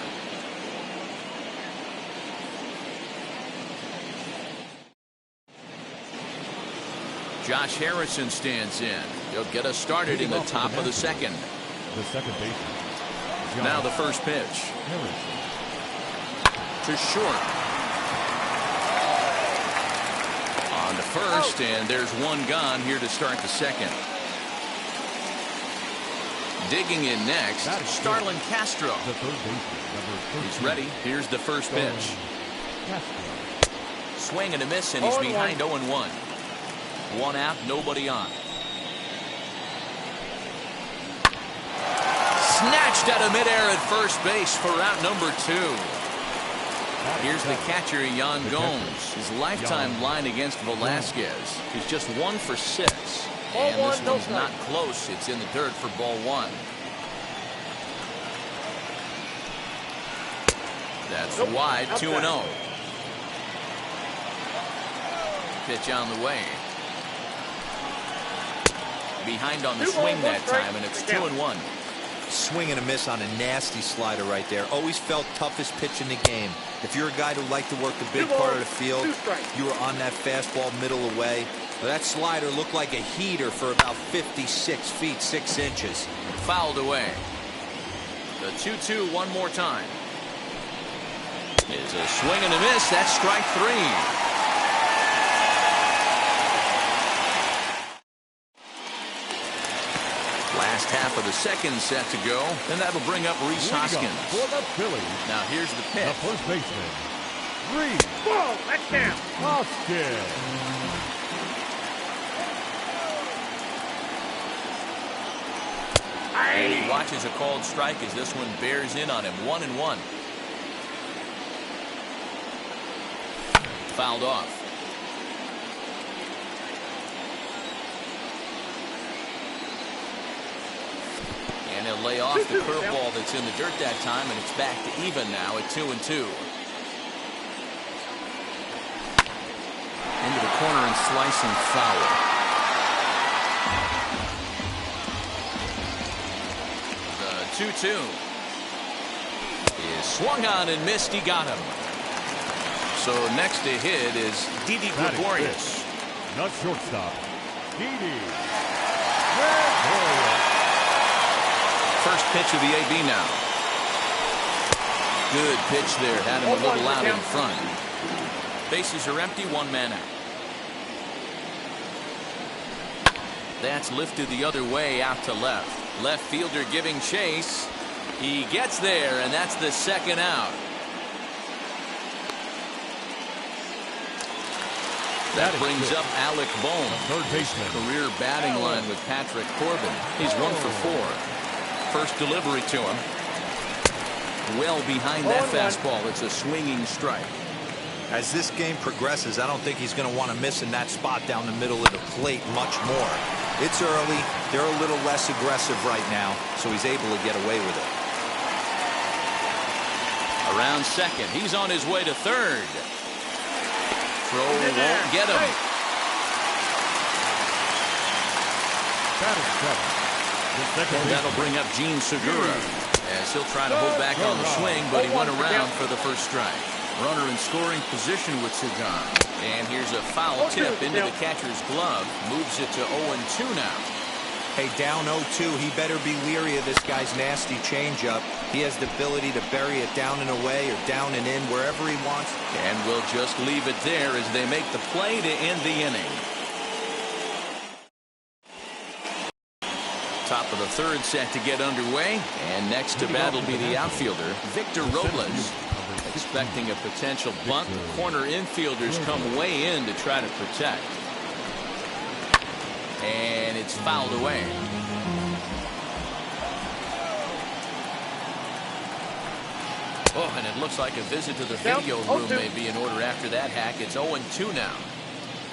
Josh Harrison stands in. He'll get us started in the top of the second. The second baseman. Now the first pitch. Harrison. To short. On to first, and there's 1 gone here to start the second. Digging in next, Starlin Castro. The third baseman, number 13. He's ready. Here's the first pitch. Castro. Swing and a miss, and he's behind 0-1. 1 out, nobody on. Snatched out of midair at first base for out number 2. Here's the catcher, Yan Gomes. His lifetime line against Velasquez. He's just 1 for 6. And this one's not close. It's in the dirt for ball 1. That's wide, 2-0. Pitch on the way. Behind on the swing that time, and it's 2-1. Swing and a miss on a nasty slider right there. Always felt toughest pitch in the game. If you're a guy who liked to work the big part of the field, you were on that fastball middle away. But that slider looked like a heater for about 56 feet 6 inches. Fouled away. The 2-2 one more time. Is a swing and a miss. That's strike 3. Last half of the second set to go, and that'll bring up Reese Hoskins. For the Phillies, Now here's the pitch. the first baseman, Reese Whoa, that's down. Hoskins. And he watches a called strike as this one bears in on him. 1-1. Fouled off. And he'll lay off the curveball that's in the dirt that time, and it's back to even now at 2-2. Into the corner and slicing foul. The 2-2 is swung on and missed. He got him. So next to hit is Didi Gregorius. Not shortstop, Didi Gregorius. First pitch of the AB now. Good pitch there. Had him a little out in front. Bases are empty. One man out. That's lifted the other way out to left. Left fielder giving chase. He gets there, and that's the second out. That brings up Alec Bohm. Third baseman. Career batting line with Patrick Corbin. He's 1 for 4. First delivery to him. Well behind that fastball. It's a swinging strike. As this game progresses, I don't think he's going to want to miss in that spot down the middle of the plate much more. It's early. They're a little less aggressive right now, so he's able to get away with it. Around second. He's on his way to third. Throw won't get him. That'll bring up Gene Segura, as he'll try to hold back on the swing, but he went around for the first strike. Runner in scoring position with Segura. And here's a foul tip into the catcher's glove. Moves it to 0-2 now. Hey, down 0-2, he better be leery of this guy's nasty changeup. He has the ability to bury it down and away or down and in, wherever he wants. And we'll just leave it there as they make the play to end the inning. Top of the third set to get underway. And next to bat will be the outfielder, Victor Robles. Expecting a potential bunt. The corner infielders come way in to try to protect. And it's fouled away. Oh, and it looks like a visit to the video room may be in order after that hack. It's 0-2 now.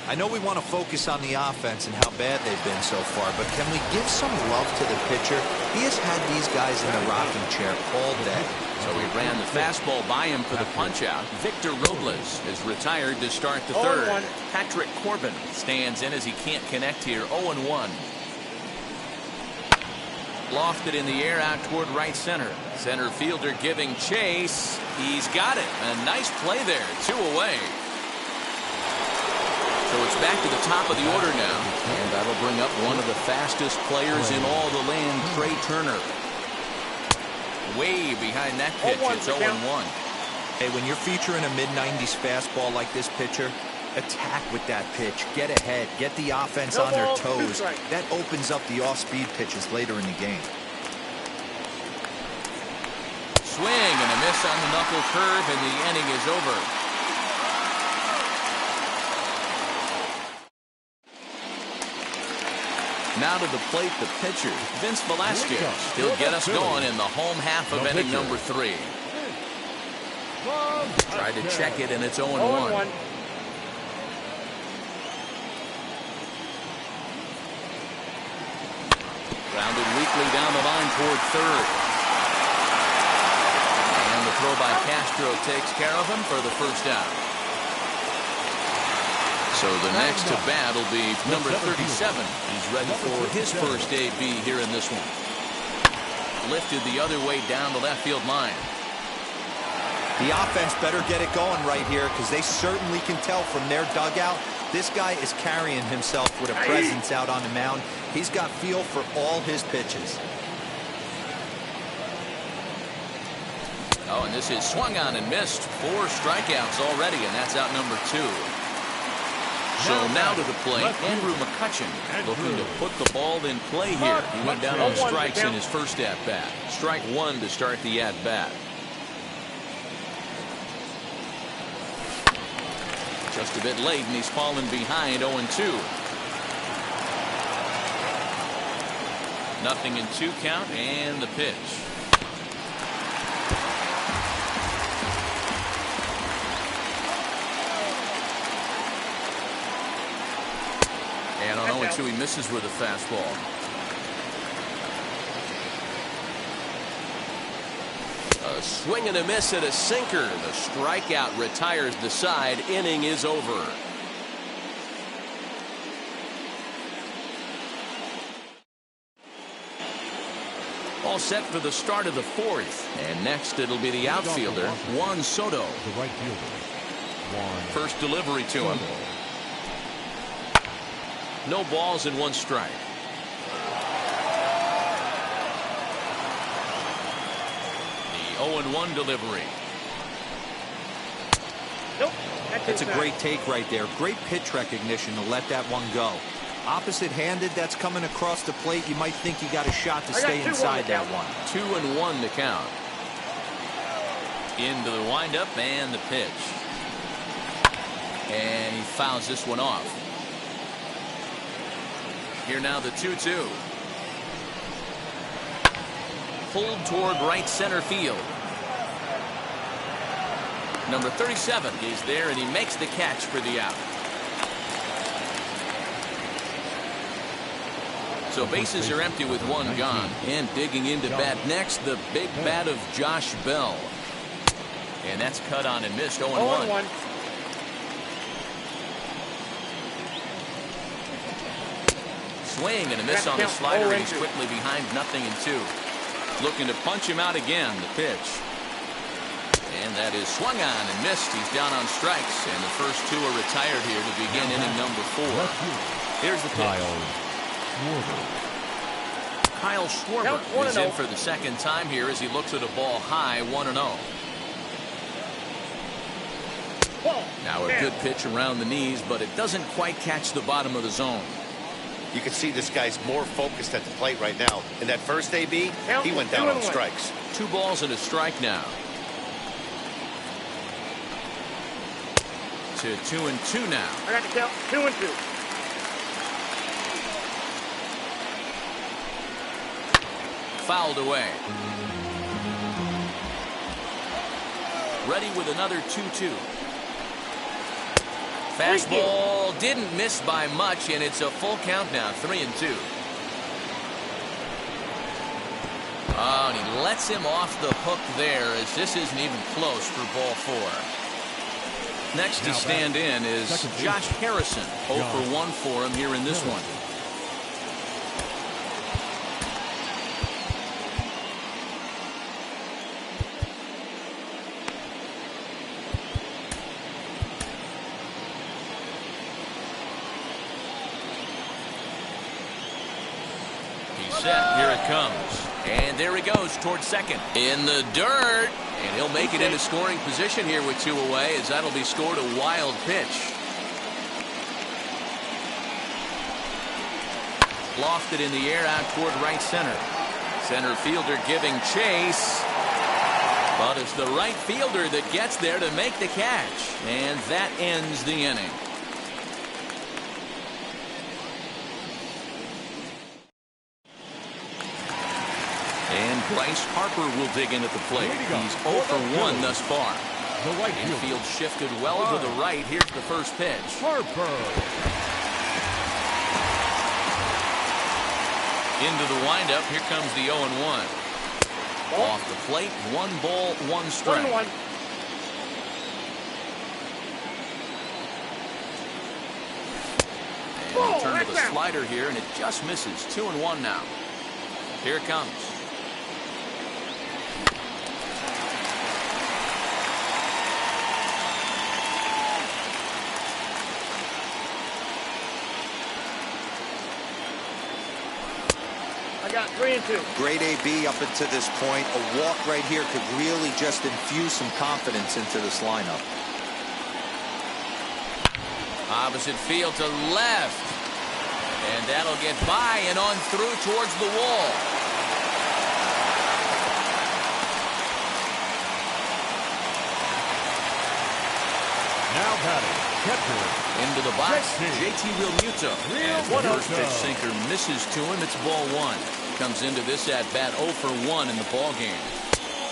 I know we want to focus on the offense and how bad they've been so far, but can we give some love to the pitcher? He has had these guys in the rocking chair all day. So he ran the fastball by him for the punch-out. Victor Robles is retired to start the third. Patrick Corbin stands in as he can't connect here. 0-1. Lofted in the air out toward right center. Center fielder giving chase. He's got it. A nice play there. 2 away. So it's back to the top of the order now. And that'll bring up one of the fastest players in all the land, Trey Turner. Way behind that pitch. It's 0-1. Hey, when you're featuring a mid-90s fastball like this pitcher, attack with that pitch. Get ahead. Get the offense on their toes. That opens up the off-speed pitches later in the game. Swing and a miss on the knuckle curve, and the inning is over. Now to the plate, the pitcher, Vince Velasquez. He'll get us going in the home half of inning number 3. Tried to check it, and it's 0-1. Grounded weakly down the line toward third. And the throw by Castro takes care of him for the first out. So the next to bat will be number 37. He's ready for his first AB here in this one. Lifted the other way down the left field line. The offense better get it going right here because they certainly can tell from their dugout this guy is carrying himself with a presence out on the mound. He's got feel for all his pitches. Oh, and this is swung on and missed. 4 strikeouts already, and that's out number 2. So now to the plate, Andrew McCutcheon looking to put the ball in play here. He went down on strikes in his first at-bat. Strike one to start the at-bat. Just a bit late, and he's fallen behind 0-2. 0-2 count, and the pitch. And on 0-2, he misses with a fastball. A swing and a miss at a sinker. The strikeout retires the side. Inning is over. All set for the start of the fourth. And next it'll be the outfielder, Juan Soto. The right fielder. First delivery to him. No balls and one strike. The 0-1 delivery. Nope. That's a great take right there. Great pitch recognition to let that one go. Opposite-handed, that's coming across the plate. You might think you got a shot to stay inside that one. 2-1 to count. Into the windup and the pitch. And he fouls this one off. Here now the 2-2. Pulled toward right center field. Number 37 is there, and he makes the catch for the out. So bases are empty with one gone. And digging into bat next, the big bat of Josh Bell. And that's cut on and missed. 0-1. Swing and a miss on the slider. He's quickly behind 0-2. Looking to punch him out again. The pitch. And that is swung on and missed. He's down on strikes. And the first two are retired here to begin inning number 4. Here's the pitch. Kyle Schwarber is in for the second time here as he looks at a ball high. 1-0. Now a good pitch around the knees, but it doesn't quite catch the bottom of the zone. You can see this guy's more focused at the plate right now. In that first AB, he went down on strikes. 2 balls and a strike now. To 2-2 now. I got to count 2-2. Fouled away. Ready with another 2-2. Fastball didn't miss by much, and it's a full count now. 3-2. Oh, and he lets him off the hook there, as this isn't even close for ball 4. Next to stand in is Josh Harrison. 0 for 1 for him here in this one. Set. Here it comes. And there he goes towards second. In the dirt. And he'll make it into scoring position here with 2 away, as that'll be scored. A wild pitch. Lofted in the air out toward right center. Center fielder giving chase. But it's the right fielder that gets there to make the catch. And that ends the inning. And Bryce Harper will dig in at the plate. He's 0 for 1 thus far. Infield shifted well to the right. Here's the first pitch. Harper. Into the windup. Here comes the 0-1. Off the plate. 1 ball, 1 strike. 1-1. And he turned to the slider here, and it just misses. 2-1 now. Here it comes. I got 3-2. Great AB up until this point. A walk right here could really just infuse some confidence into this lineup. Opposite field to left. And that'll get by and on through towards the wall. Now batting, catcher. Into the box, JT Realmuto. As the first pitch sinker misses to him, it's ball one. Comes into this at bat 0 for 1 in the ball game.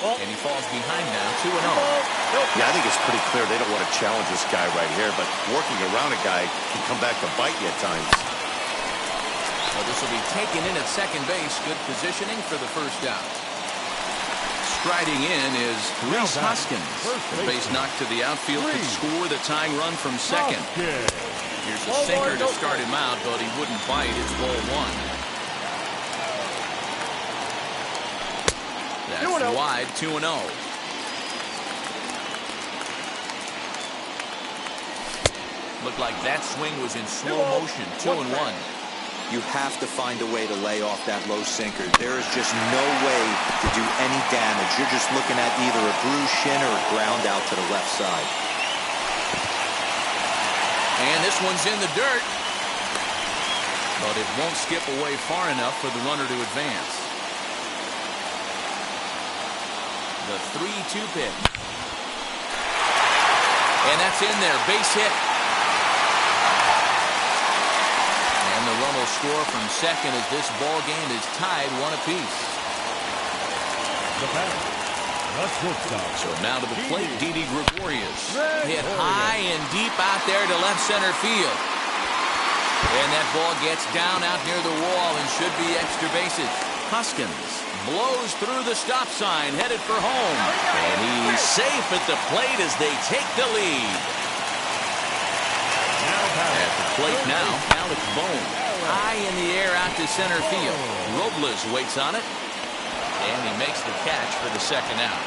And he falls behind now, 2-0. Yeah, I think it's pretty clear they don't want to challenge this guy right here, but working around a guy can come back to bite you at times. Well, this will be taken in at second base. Good positioning for the first out. Striding in is Rhys Hoskins. The base knock to the outfield could score the tying run from second. Here's a sinker to start him out, but he wouldn't bite. It's ball one. That's wide, 2-0. Looked like that swing was in slow motion, 2-1. You have to find a way to lay off that low sinker. There is just no way to do any damage. You're just looking at either a bruised shin or a ground out to the left side. And this one's in the dirt. But it won't skip away far enough for the runner to advance. The 3-2 pitch. And that's in there. Base hit. And the run will score from second as this ball game is tied 1 apiece. The batter, the shortstop. So now to the plate, Didi Gregorius. Hit high and deep out there to left center field. And that ball gets down out near the wall and should be extra bases. Hoskins blows through the stop sign, headed for home. And he's safe at the plate as they take the lead. At the plate now, Alex Bone. High in the air out to center field. Robles waits on it. And he makes the catch for the second out.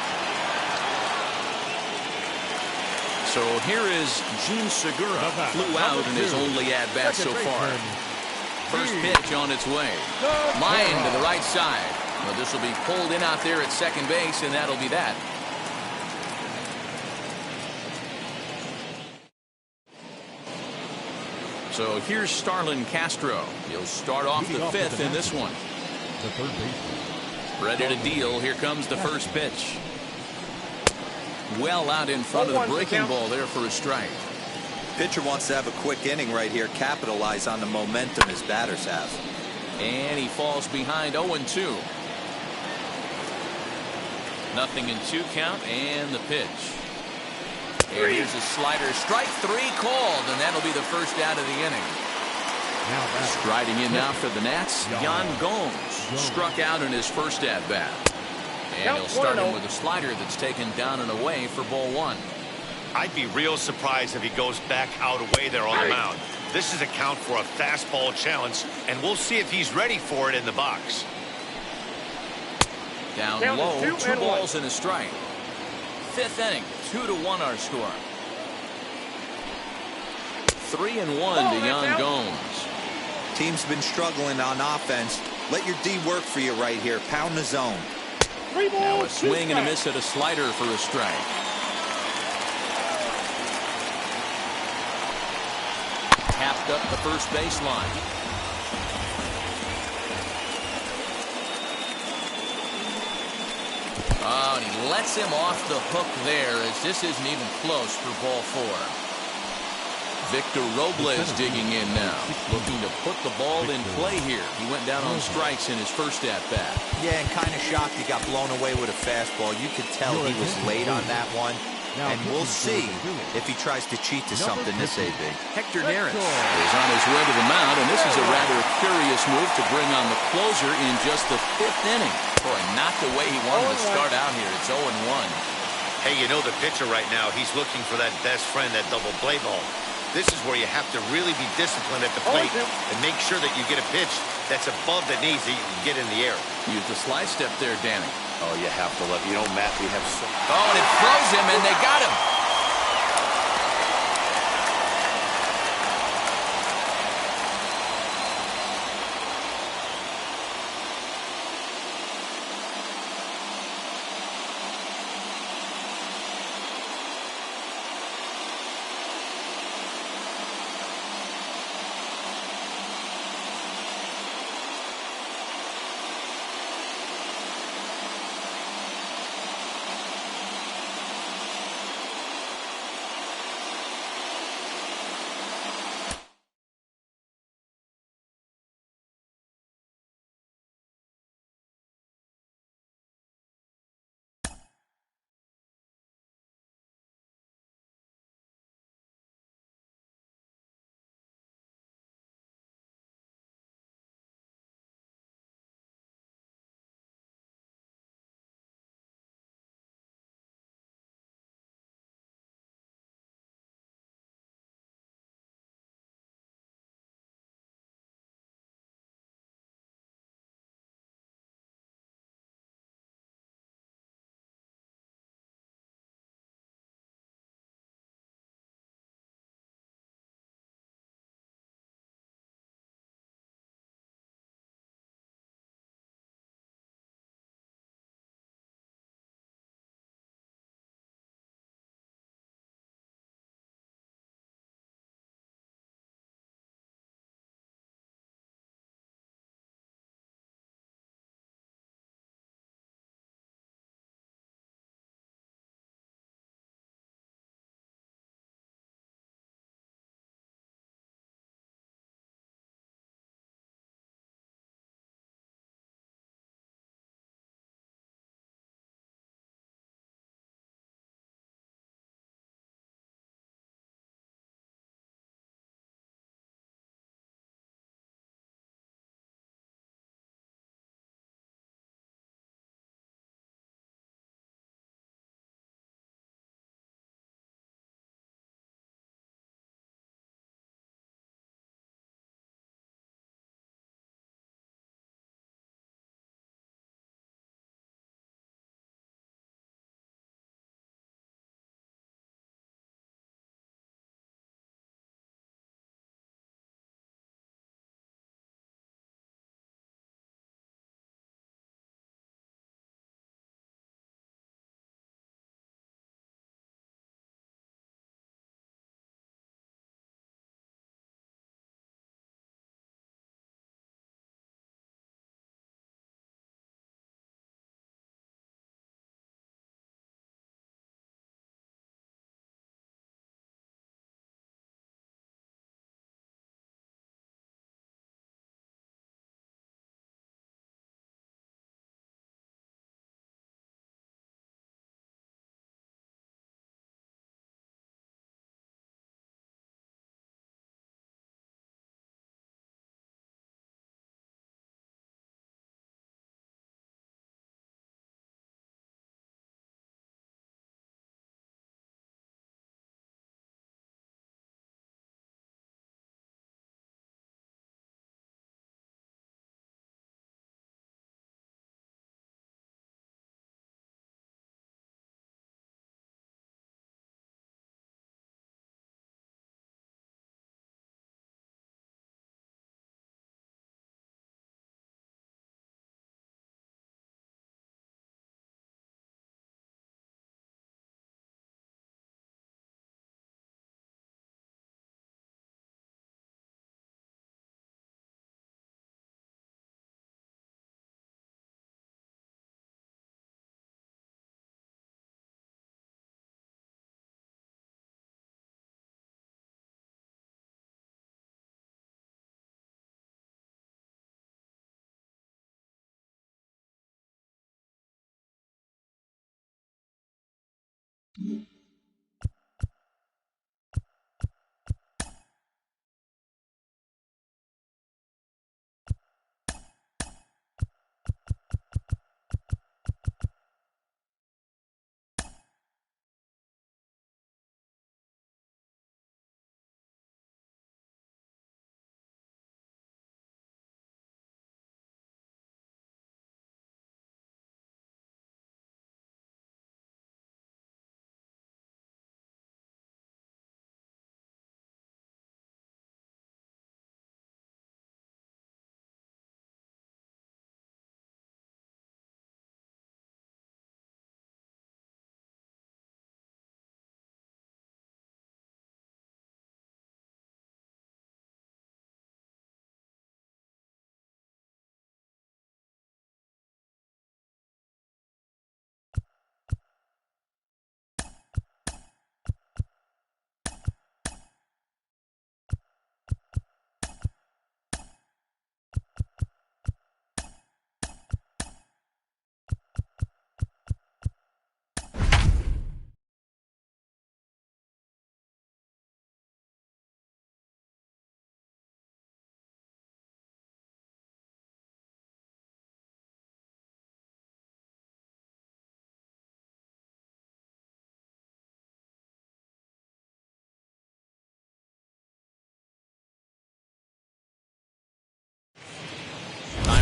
So here is Gene Segura. Flew out in his only at-bat so far. First pitch on its way. Line to the right side. Well, this will be pulled in out there at second base, and that'll be that. So here's Starlin Castro. He'll start off the fifth in this one. The third baseman. Ready to deal. Here comes the first pitch. Well out in front of the breaking ball there for a strike. Pitcher wants to have a quick inning right here, capitalize on the momentum his batters have. And he falls behind 0-2. Nothing in 2 count, and the pitch. And here's a slider. Strike 3 called, and that'll be the first out of the inning. Striding in now for the Nats, Yan Gomes. Struck out in his first at-bat. And he'll start him with a slider that's taken down and away for ball 1. I'd be real surprised if he goes back out away there on the mound. This is a count for a fastball challenge, and we'll see if he's ready for it in the box. Down low, 2 balls and a strike. 5th inning, 2-1 our score. 3-1 to Yan Gomes. Team's been struggling on offense. Let your D work for you right here. Pound the zone. Now a swing and a miss at a slider for a strike. Tapped up the first baseline. Oh, and he lets him off the hook there as this isn't even close for ball 4. Victor Robles digging in now, looking to put the ball in play here. He went down on strikes in his first at-bat. Yeah, and kind of shocked he got blown away with a fastball. You could tell he was late on that one. And we'll see if he tries to cheat to something this AB. Hector Neris is on his way to the mound, and this is a rather curious move to bring on the closer in just the 5th inning. Boy, not the way he wanted to start out here. It's 0-1. Hey, you know the pitcher right now, he's looking for that best friend, that double play ball. This is where you have to really be disciplined at the plate and make sure that you get a pitch that's above the knees that you can get in the air. Use the slide step there, Danny. Oh, you have to love. You know, Matt, we have so... Oh, and it throws him, and they got him.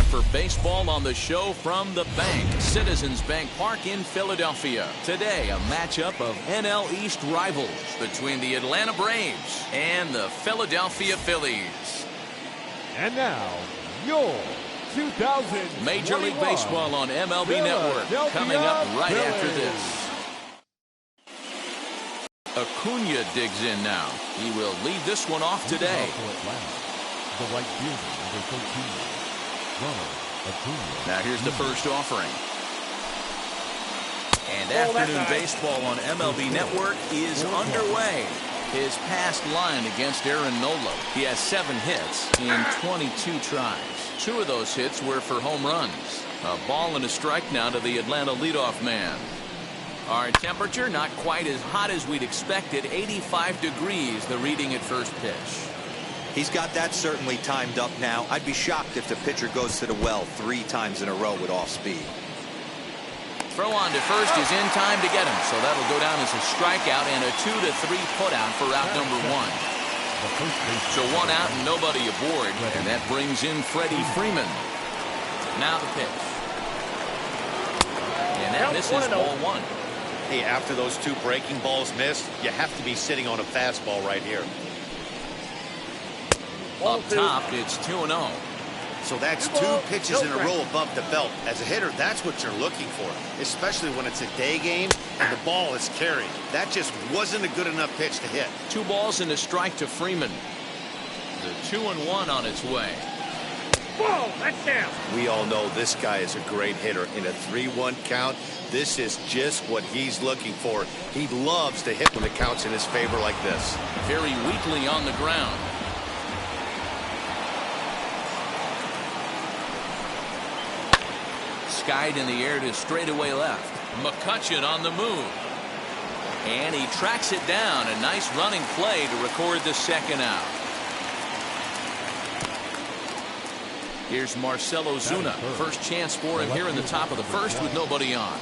For baseball on the show from the bank, Citizens Bank Park in Philadelphia. Today, a matchup of NL East rivals between the Atlanta Braves and the Philadelphia Phillies. And now, your 2000 Major League Baseball on MLB Network coming up right after this. Acuna digs in now. He will lead this one off today. The right fielder, number 13. Now here's the first offering. And afternoon baseball on MLB Network is underway. His past line against Aaron Nola. He has 7 hits in 22 tries. 2 of those hits were for home runs. A ball and a strike now to the Atlanta leadoff man. Our temperature not quite as hot as we'd expected. 85 degrees, the reading at first pitch. He's got that certainly timed up now. I'd be shocked if the pitcher goes to the well 3 times in a row with off speed. Throw on to first is in time to get him, so that'll go down as a strikeout and a 2-3 putout for out number 1. So 1 out and nobody aboard, and that brings in Freddie Freeman. Now the pitch. And that misses ball 1. Hey, after those 2 breaking balls missed, you have to be sitting on a fastball right here. Up top, it's 2-0. So that's 2 pitches in a row above the belt. As a hitter, that's what you're looking for, especially when it's a day game and the ball is carried. That just wasn't a good enough pitch to hit. 2 balls and a strike to Freeman. The 2-1 on its way. Whoa, that's down. We all know this guy is a great hitter. In a 3-1 count, this is just what he's looking for. He loves to hit when the count's in his favor like this. Very weakly on the ground. Skied in the air to straightaway left. McCutchen on the move. And he tracks it down. A nice running play to record the 2nd out. Here's Marcell Ozuna. First chance for him here in the top of the 1st with nobody on.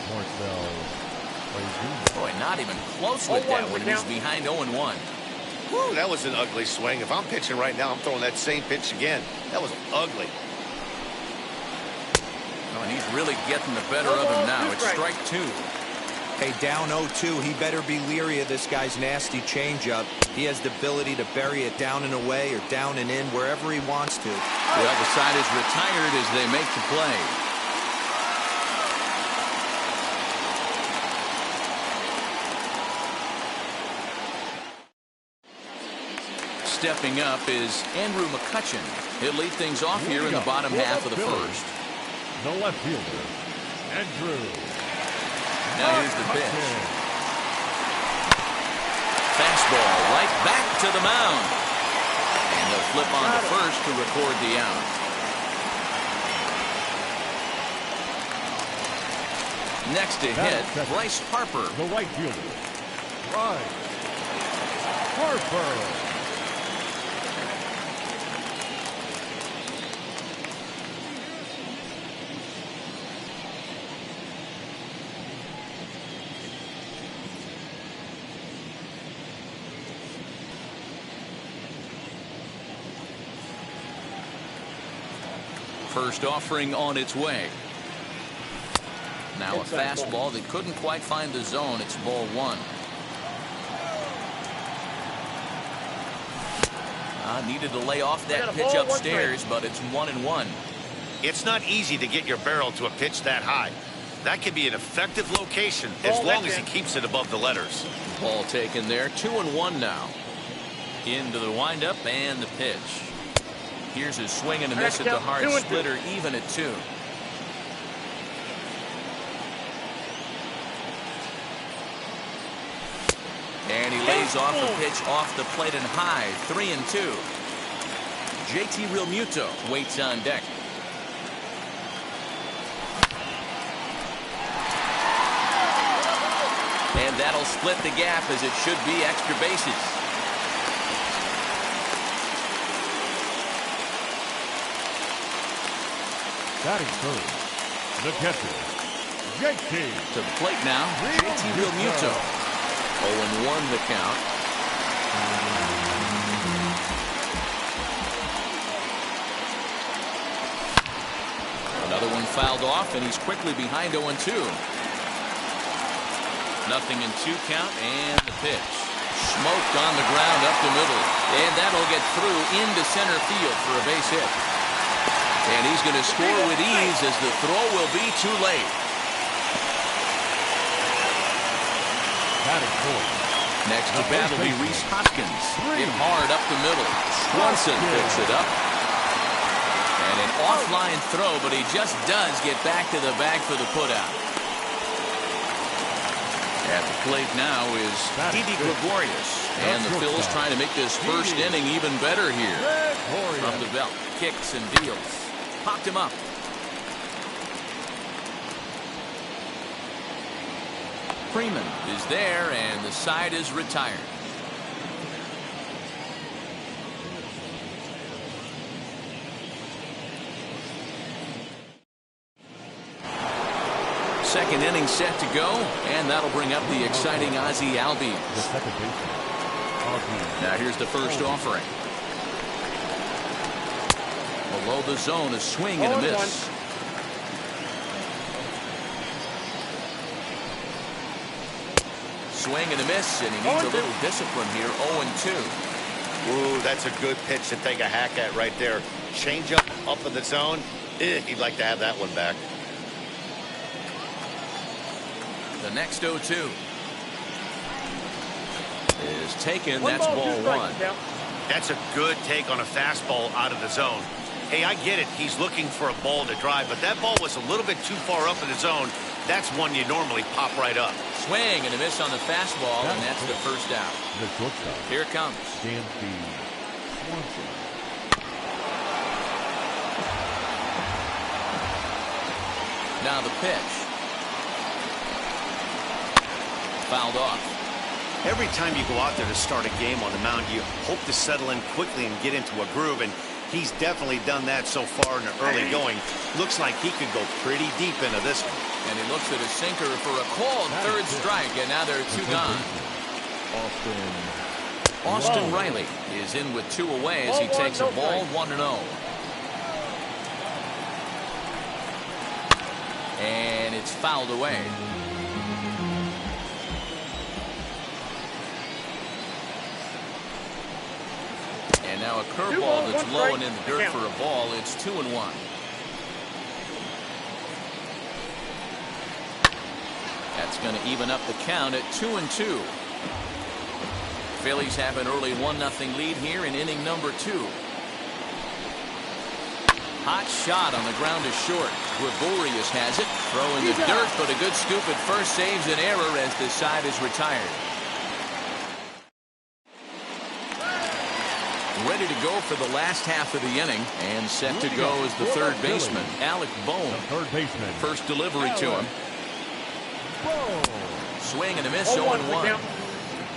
Boy, not even close with that when he's behind 0-1. Woo, that was an ugly swing. If I'm pitching right now, I'm throwing that same pitch again. That was ugly. Oh, and he's really getting the better of him now. It's strike 2. Hey, down 0-2. He better be leery of this guy's nasty changeup. He has the ability to bury it down and away or down and in wherever he wants to. Well, the side is retired as they make the play. Stepping up is Andrew McCutchen. He'll lead things off here in the bottom half of the 1st. The left fielder, Andrew. Now here's the pitch. Fastball right back to the mound. And they'll flip on to first to record the out. Next to hit, Bryce Harper. The right fielder, Right. Harper. First offering on its way. Now a fastball that couldn't quite find the zone. It's ball one. Needed to lay off that pitch upstairs, but it's 1-1. It's not easy to get your barrel to a pitch that high. That can be an effective location as long as he keeps it above the letters. Ball taken there. 2-1 now. Into the windup and the pitch. Here's a swing and a miss at the hard splitter, even at 2. And he lays off a pitch off the plate and high. 3-2. JT Realmuto waits on deck. And that'll split the gap, as it should be extra bases. Batting third, the catcher, JT. To the plate now, JT Realmuto. 0-1 the count. Another one fouled off, and he's quickly behind 0-2. Nothing in 2 count, and the pitch. Smoked on the ground up the middle, and that'll get through into center field for a base hit. And he's going to score with ease, as the throw will be too late. Batting fourth. Next to bat will be Rhys Hoskins. Hit hard up the middle. Swanson picks it up. And an offline throw, but he just does get back to the bag for the putout. At the plate now is Didi Gregorius. And the Phils trying to make this first inning even better here. From the belt, kicks and deals. Popped him up. Freeman is there, and the side is retired. Second inning set to go, and that'll bring up the exciting Ozzie Albies. The second baseman. Now here's the first offering. Below the zone, a swing and a miss. Swing and a miss, and he needs a little discipline here. 0-2. Ooh, that's a good pitch to take a hack at right there. Change up in the zone. He'd like to have that one back. The next 0-2 is taken. That's ball one. That's a good take on a fastball out of the zone. Hey, I get it. He's looking for a ball to drive, but that ball was a little bit too far up in the zone. That's one you normally pop right up. Swing and a miss on the fastball, and that's the first out. The shortstop. Here it comes. Swanson. Now the pitch. Fouled off. Every time you go out there to start a game on the mound, you hope to settle in quickly and get into a groove, and he's definitely done that so far in the early going. Looks like he could go pretty deep into this one. And he looks at a sinker for a called third strike, and now there are 2 gone. Austin Riley is in with 2 away as he takes a ball 1-0. And it's fouled away. And now a curveball that's low and in the dirt for a ball. It's 2-1. That's going to even up the count at 2-2. Phillies have an early 1-0 lead here in inning number 2. Hot shot on the ground is short. Gregorius has it. Throw in the dirt, but a good scoop at first saves an error as this side is retired. Ready to go for the last half of the inning, and set to go is the third baseman, Alec Bohm. Third baseman. First delivery to him. Swing and a miss, 0-1.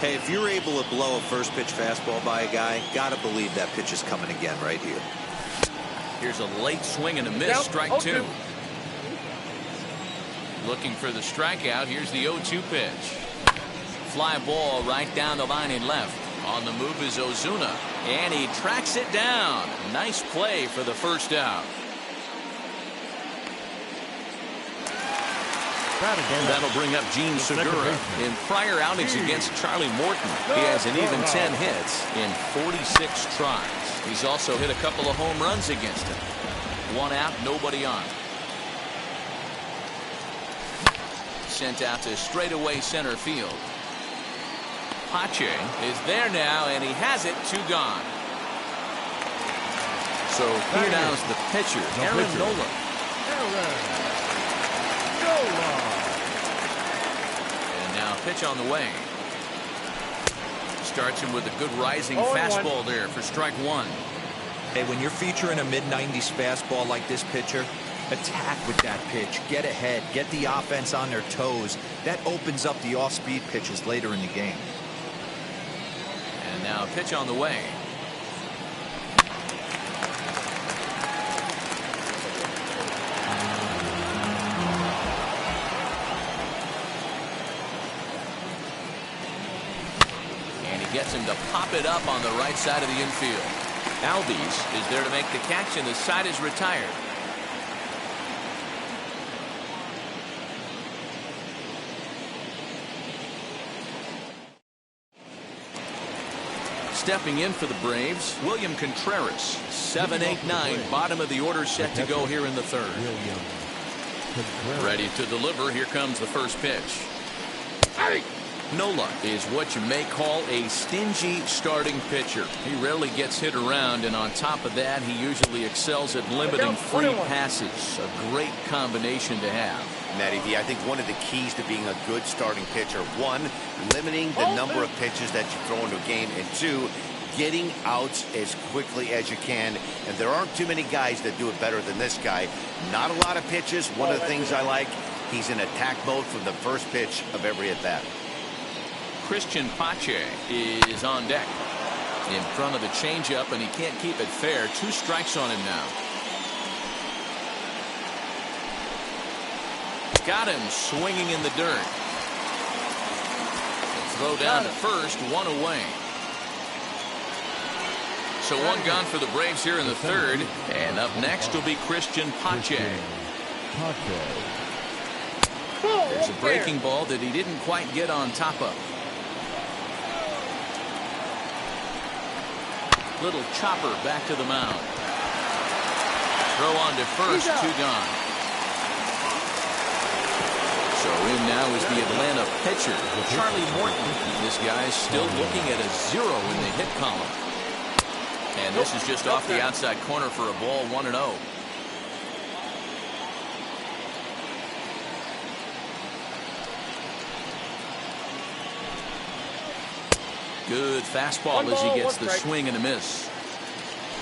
Hey, if you're able to blow a first pitch fastball by a guy, gotta believe that pitch is coming again right here. Here's a late swing and a miss. Strike two. Looking for the strikeout. Here's the 0-2 pitch. Fly ball right down the line in left. On the move is Ozuna, and he tracks it down. Nice play for the first out. That'll bring up Gene Segura. In prior outings against Charlie Morton, he has an even 10 hits in 46 tries. He's also hit a couple of home runs against him. One out, nobody on. Sent out to straightaway center field. Pache is there now, and he has it. 2 gone. So here now is the pitcher, Aaron Nola. And now pitch on the way. Starts him with a good rising fastball there for strike one. Hey, when you're featuring a mid-90s fastball like this pitcher, attack with that pitch. Get ahead. Get the offense on their toes. That opens up the off-speed pitches later in the game. And now a pitch on the way. And he gets him to pop it up on the right side of the infield. Albies is there to make the catch, and the side is retired. Stepping in for the Braves, William Contreras. 7-8-9, bottom of the order, set to go here in the third. Ready to deliver. Here comes the first pitch. Nola is what you may call a stingy starting pitcher. He rarely gets hit around, and on top of that, he usually excels at limiting free passes. A great combination to have. Matty V, I think one of the keys to being a good starting pitcher, one, limiting the number of pitches that you throw into a game, and two, getting outs as quickly as you can. And there aren't too many guys that do it better than this guy. Not a lot of pitches. One of the things I like, he's in attack mode from the first pitch of every at bat. Christian Pache is on deck. In front of the changeup, and he can't keep it fair. 2 strikes on him now. Got him swinging in the dirt. Throw down to first, 1 away. So 1 gone for the Braves here in the third. And up next will be Christian Pache. There's a breaking ball that he didn't quite get on top of. Little chopper back to the mound. Throw on to first, 2 gone. So in now is the Atlanta pitcher, Charlie Morton. This guy's still looking at a 0 in the hit column. And this is just off the outside corner for a ball, 1-0. Good fastball as he gets the swing and a miss.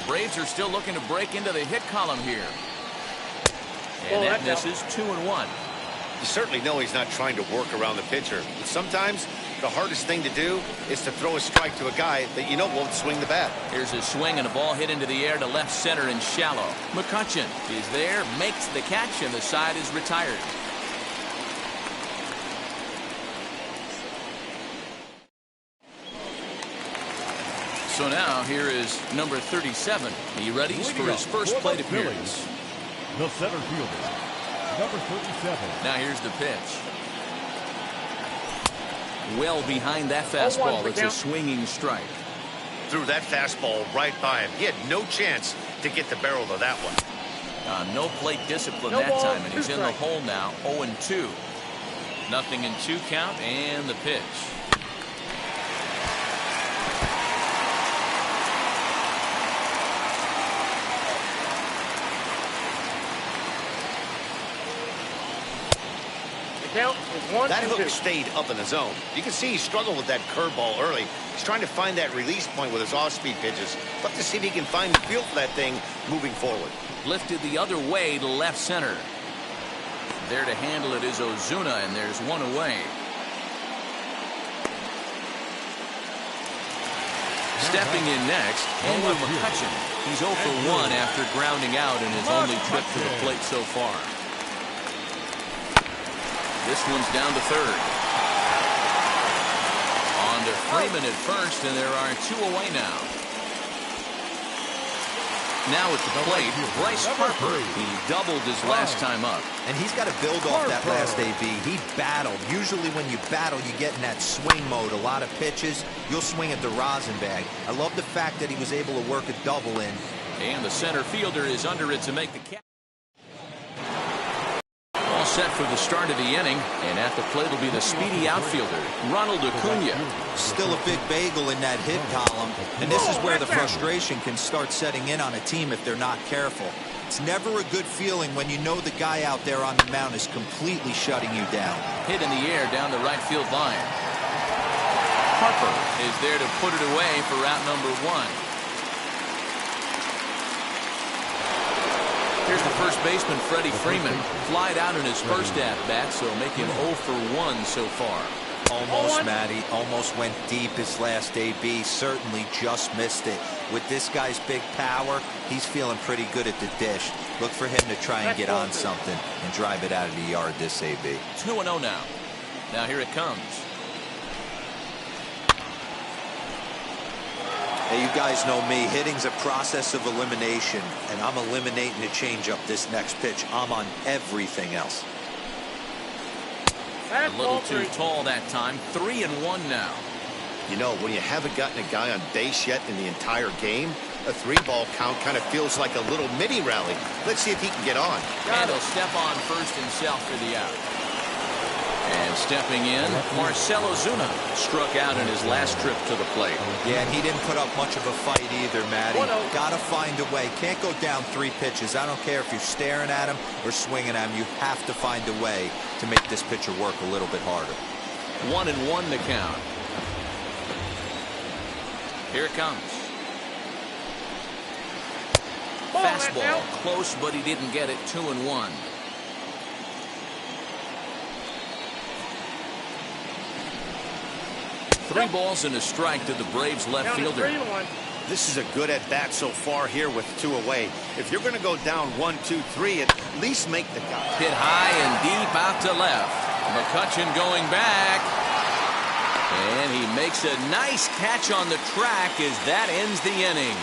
Braves are still looking to break into the hit column here. And that misses. 2-1. You certainly know he's not trying to work around the pitcher. But sometimes the hardest thing to do is to throw a strike to a guy that you know won't swing the bat. Here's a swing and a ball hit into the air to left center and shallow. McCutchen is there, makes the catch, and the side is retired. So now here is number 37. He readies for his first plate appearance. The center fielder, number 37. Now here's the pitch. Well behind that fastball. It's a swinging strike. Threw that fastball right by him. He had no chance to get the barrel of that one. No plate discipline that time, and he's in the hole now. 0-2. Nothing in 2 count, and the pitch. That hook stayed up in the zone. You can see he struggled with that curveball early. He's trying to find that release point with his off-speed pitches. Love to see if he can find the feel for that thing moving forward. Lifted the other way to left center. There to handle it is Ozuna, and there's 1 away. Stepping in next, Andrew McCutcheon. He's 0 for 1 after grounding out in his only trip to the plate so far. This one's down to third. On to Freeman at first, and there are 2 away now. Now at the plate, Bryce Harper. He doubled his last time up. And he's got to build off that last AB. He battled. Usually when you battle, you get in that swing mode. A lot of pitches, you'll swing at the rosin bag. I love the fact that he was able to work a double in. And the center fielder is under it to make the catch. All set for the start of the inning. And at the plate will be the speedy outfielder, Ronald Acuna. Still a big bagel in that hit column. And this is where the frustration can start setting in on a team if they're not careful. It's never a good feeling when you know the guy out there on the mound is completely shutting you down. Hit in the air down the right field line. Harper is there to put it away for route number 1. Here's the first baseman, Freddie Freeman. Flied out in his first at-bat, so make him 0 for 1 so far. Almost, Matty. Almost went deep his last AB. Certainly just missed it. With this guy's big power, he's feeling pretty good at the dish. Look for him to try and get on something and drive it out of the yard this AB. 2-0 now. Now here it comes. Hey, you guys know me. Hitting's a process of elimination, and I'm eliminating the changeup this next pitch. I'm on everything else. A little too tall that time. 3-1 now. You know, when you haven't gotten a guy on base yet in the entire game, a 3-ball count kind of feels like a little mini rally. Let's see if he can get on. And he'll step on first himself for the out. And stepping in, Marcell Ozuna struck out in his last trip to the plate. Yeah, and he didn't put up much of a fight either, Matty. Gotta find a way. Can't go down 3 pitches. I don't care if you're staring at him or swinging at him. You have to find a way to make this pitcher work a little bit harder. 1-1 the count. Here it comes. Fastball close, but he didn't get it. 2-1. Three balls and a strike to the Braves left fielder. This is a good at-bat so far here with 2 away. If you're going to go down 1, 2, 3, at least make the guy. Hit high and deep out to left. McCutcheon going back. And he makes a nice catch on the track as that ends the inning.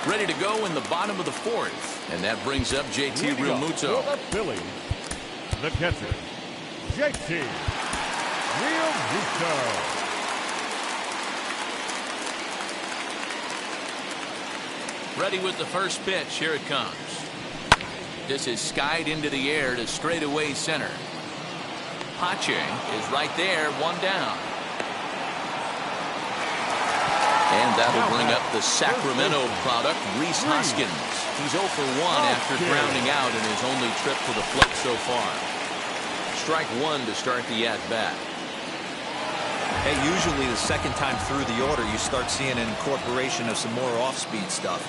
Ready to go in the bottom of the 4th. And that brings up JT Realmuto. For the Phillies, the catcher, JT Realmuto. Ready with the first pitch. Here it comes. This is skied into the air to straightaway center. Pache is right there, 1 down. And that'll bring up the Sacramento product, Rhys Hoskins. He's 0 for 1 after grounding out in his only trip to the plate so far. Strike 1 to start the at-bat. Hey, usually the second time through the order, you start seeing an incorporation of some more off-speed stuff.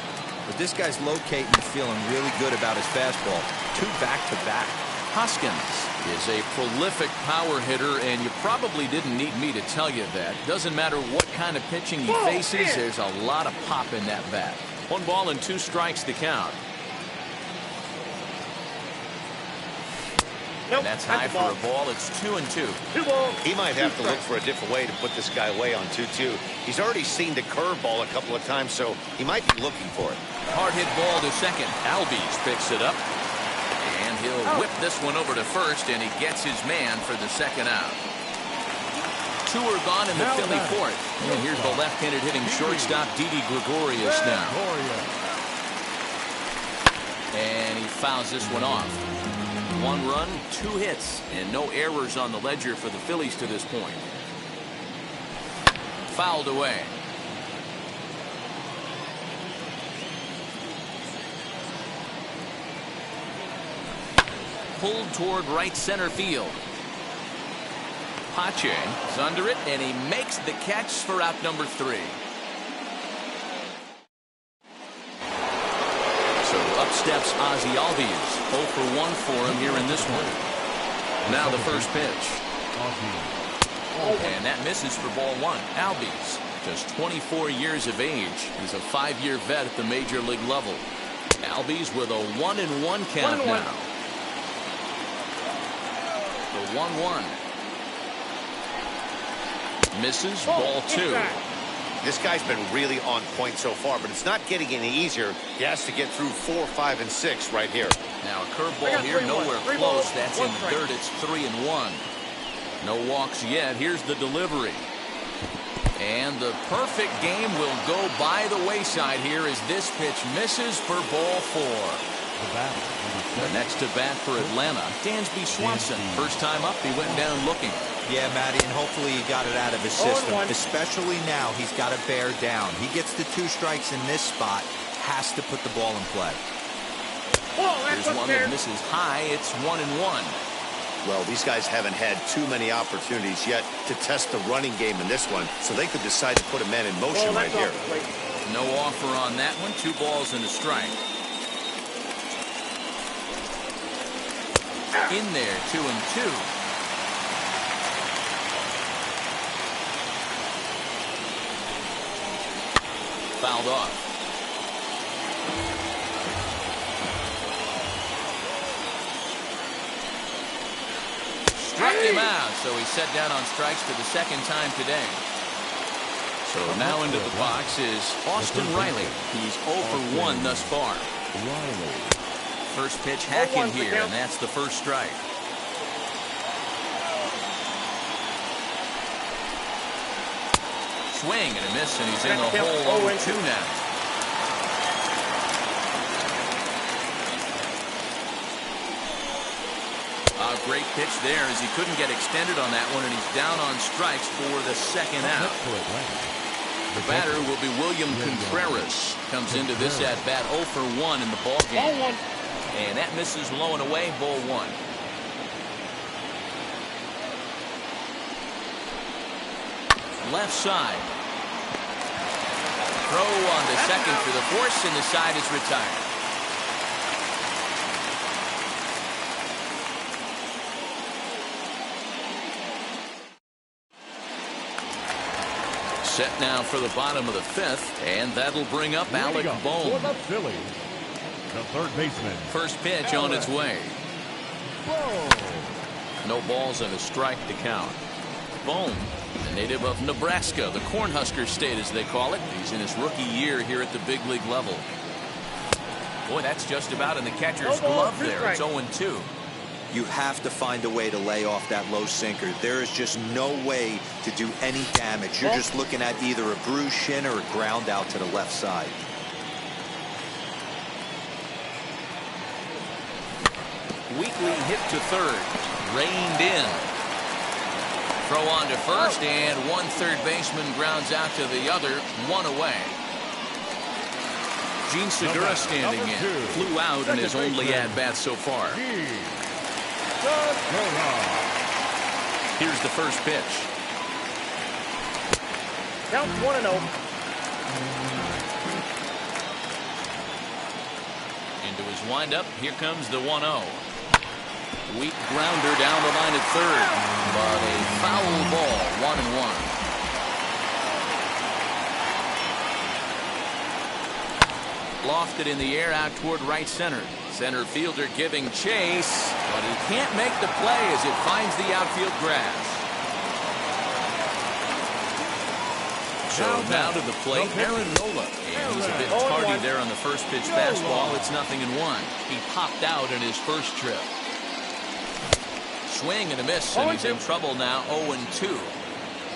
But this guy's locating and feeling really good about his fastball. 2 back-to-back. Hoskins is a prolific power hitter, and you probably didn't need me to tell you that. Doesn't matter what kind of pitching he faces, there's a lot of pop in that bat. 1 ball and 2 strikes to count. And that's high for a ball. It's 2-2. He might have to look for a different way to put this guy away on 2-2. He's already seen the curveball a couple of times, so he might be looking for it. Hard hit ball to second. Albies picks it up. And he'll whip this one over to first, and he gets his man for the second out. 2 are gone in the Philly 4th. And here's the left-handed hitting shortstop, Didi Gregorius now. And he fouls this one off. 1 run, 2 hits, and no errors on the ledger for the Phillies to this point. Fouled away. Pulled toward right center field. Pache is under it, and he makes the catch for out number 3. So up steps Ozzie Albies. 0 for 1 for him here in this one. Now the first pitch. And that misses for ball one. Albies, just 24 years of age. He's a 5-year vet at the major league level. Albies with a 1-1 count now. The 1-1. Misses, ball two. This guy's been really on point so far, but it's not getting any easier. He has to get through 4, 5, and 6 right here. Now a curveball here, nowhere close. That's in third. It's 3-1. No walks yet. Here's the delivery. And the perfect game will go by the wayside here as this pitch misses for ball four. The next to bat for Atlanta, Dansby Swanson. First time up, he went down looking. Yeah, Matty, and hopefully he got it out of his system. Especially now, he's got to bear down. He gets the 2 strikes in this spot, has to put the ball in play. Here's one that misses high. It's 1-1. Well, these guys haven't had too many opportunities yet to test the running game in this one, so they could decide to put a man in motion right here. No offer on that one. 2 balls and a strike. In there, 2-2. Fouled off. Struck him out, so he's set down on strikes for the second time today. So now into the box is Austin Riley. He's 0 for 1 thus far. First pitch hacking here, and that's the first strike. Swing and a miss, and he's in the hole 0-2 now. A great pitch there as he couldn't get extended on that one, and he's down on strikes for the second out. The batter will be William Contreras. Comes into this at bat 0 for 1 in the ball game. And that misses low and away, ball one. Left side. Throw on to second for the force, and the side is retired. Set now for the bottom of the 5th, and that'll bring up Alec Bohm. For the Phillies, the third baseman. First pitch on its way. No balls and a strike to count. Bohm, a native of Nebraska, the Cornhusker State as they call it. He's in his rookie year here at the big league level. Boy, that's just about in the catcher's glove there. It's 0-2. You have to find a way to lay off that low sinker. There is just no way to do any damage. You're just looking at either a bruised shin or a ground out to the left side. Weekly hit to third. Reined in. Throw on to first, and one third baseman grounds out to the other. 1 away. Gene Segura standing in. Flew out in his only at-bat so far. Here's the first pitch. Count 1-0. Into his windup. Here comes the 1-0. Weak grounder down the line at third, but a foul ball. 1-1. Lofted in the air out toward right center. Center fielder giving chase, but he can't make the play as it finds the outfield grass. So now to the plate, Aaron Nola. And he's a bit tardy there on the first pitch fastball. It's 0-1. He popped out in his first trip. Swing and a miss, and he's in trouble now. 0-2.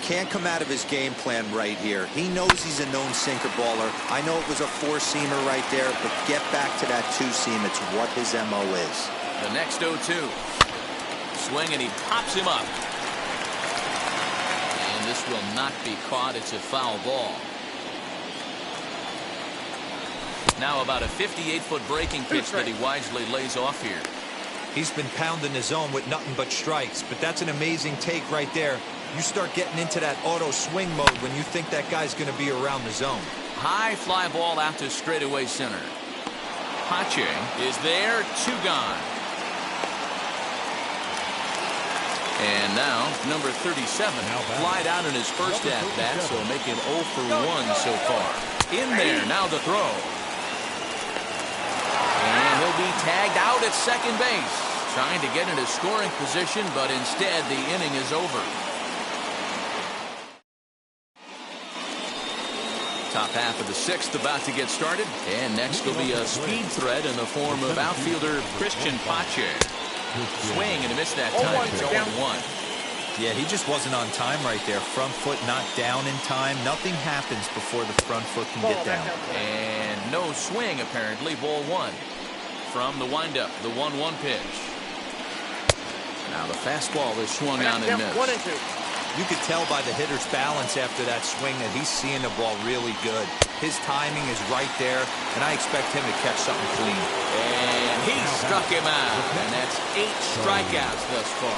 Can't come out of his game plan right here. He knows he's a known sinker baller. I know it was a 4-seamer right there, but get back to that 2-seam. It's what his MO is. The next 0-2. Swing, and he pops him up. And this will not be caught. It's a foul ball. Now about a 58-foot breaking pitch that he wisely lays off here. He's been pounding his zone with nothing but strikes, but that's an amazing take right there. You start getting into that auto swing mode when you think that guy's going to be around the zone. High fly ball out to straightaway center. Pache is there, 2 gone. And now, number 37 flied out in his first at-bat, so make him 0 for 1 so far. In there, now the throw. And he'll be tagged out at second base. Trying to get into scoring position, but instead the inning is over. Top half of the sixth about to get started. And next will be a speed threat in the form of outfielder Christian Pache. Swing and a miss that time. It's 0-1. Yeah, he just wasn't on time right there. Front foot not down in time. Nothing happens before the front foot can get down. And no swing, apparently. Ball one. From the windup, the 1-1 pitch. Now the fastball is swung on and missed. 1 and 2. You could tell by the hitter's balance after that swing that he's seeing the ball really good. His timing is right there, and I expect him to catch something clean. And he struck him out. And that's 8 strikeouts thus far.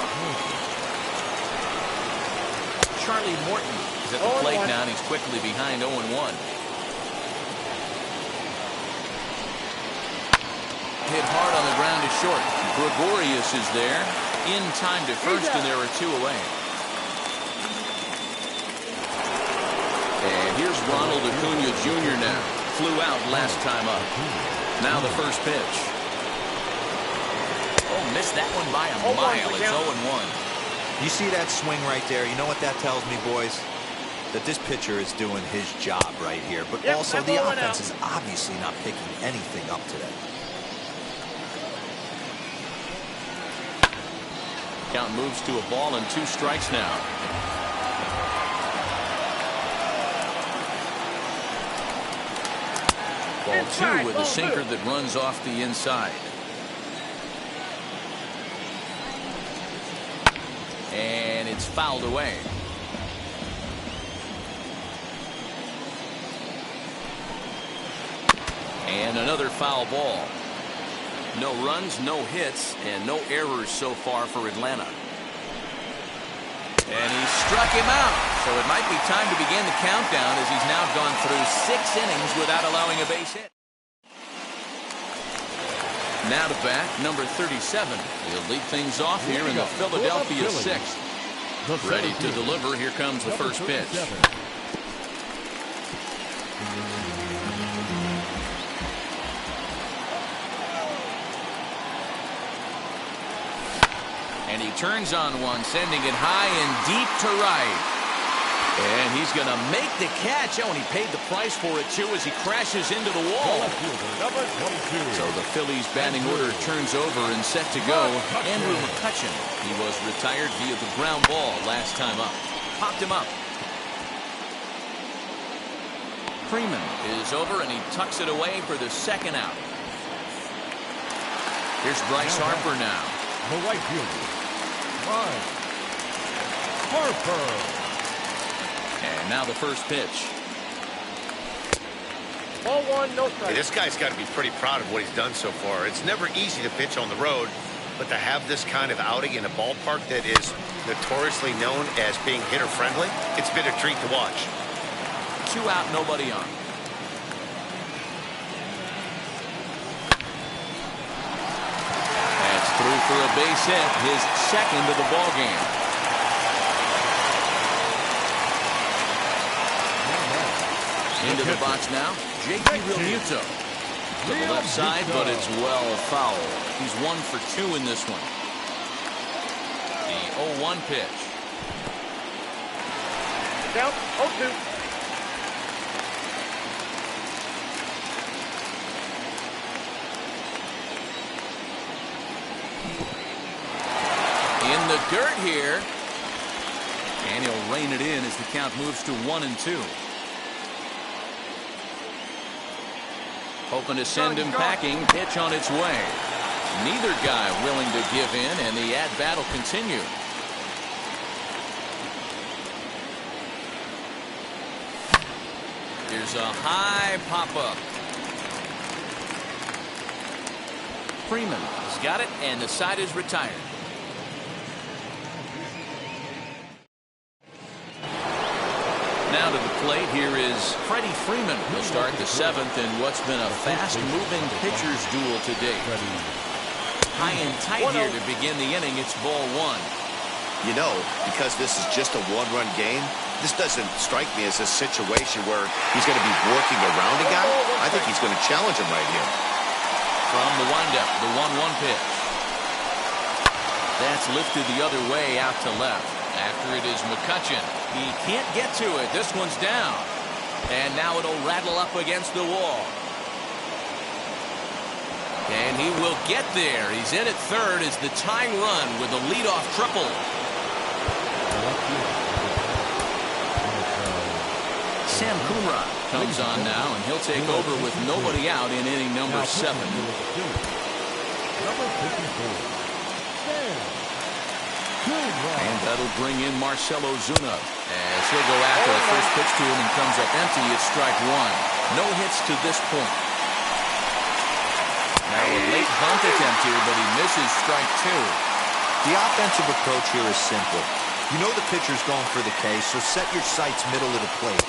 Charlie Morton is at the plate now, and he's quickly behind 0-1. Hit hard on the ground to short. Gregorius is there. In time to first, and there are 2 away. And here's Ronald Acuna Jr. now. Flew out last time up. Now the first pitch. Oh, missed that one by a mile. It's 0-1. You see that swing right there? You know what that tells me, boys? That this pitcher is doing his job right here. But also the offense is obviously not picking anything up today. Count moves to a ball and 2 strikes now. Ball 2 with a sinker that runs off the inside. And it's fouled away. And another foul ball. No runs, no hits, and no errors so far for Atlanta. And he struck him out. So it might be time to begin the countdown as he's now gone through 6 innings without allowing a base hit. Now to bat, number 37. He'll lead things off here in the Philadelphia 6th. Ready to deliver. Here comes the first pitch. And he turns on one, sending it high and deep to right. And he's going to make the catch. Oh, and he paid the price for it, too, as he crashes into the wall. So the Phillies batting order turns over and set to go. Andrew McCutchen. He was retired via the ground ball last time up. Popped him up. Freeman is over, and he tucks it away for the second out. Here's Bryce Harper now. The right fielder, Harper. And now the first pitch. Ball 1, no strike. Hey, this guy's got to be pretty proud of what he's done so far. It's never easy to pitch on the road, but to have this kind of outing in a ballpark that is notoriously known as being hitter-friendly, it's been a treat to watch. 2 out, nobody on. That's through for a base hit, his second of the ball game. Into the box now, J.T. Realmuto. To the left side, but it's well foul. He's 1 for 2 in this one. The 0-1 pitch. Down, 0-2. In the dirt here. And he'll rein it in as the count moves to 1-2. Hoping to send him packing. Pitch on its way. Neither guy willing to give in, and the at-bat will continue. Here's a high pop-up. Freeman has got it, and the side is retired. Now to the plate, here is Freddie Freeman. He'll start the 7th in what's been a fast-moving pitcher's duel to date. High and tight here to begin the inning. It's ball 1. You know, because this is just a one-run game, this doesn't strike me as a situation where he's going to be working around a guy. I think he's going to challenge him right here. From the windup, the 1-1 pitch. That's lifted the other way out to left. After it is McCutchen. He can't get to it. This one's down. And now it'll rattle up against the wall. And he will get there. He's in at third as the tying run with a leadoff triple. Sam Coonrod comes on now, and he'll take over with nobody out in inning number 7. Number 54. And that'll bring in Marcelo Zuna as he'll go after the first pitch to him and comes up empty. It's strike one. No hits to this point. Now a late bunt attempt here, but he misses strike two. The offensive approach here is simple. You know the pitcher's going for the K, so set your sights middle of the plate.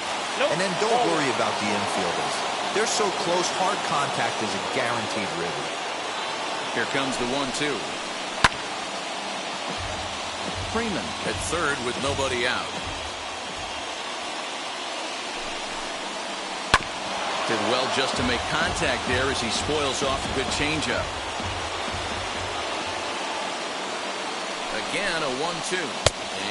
And then don't worry about the infielders. They're so close, hard contact is a guaranteed ribby. Here comes the 1-2. Freeman at third with nobody out. Did well just to make contact there as he spoils off a good changeup. Again, a 1-2.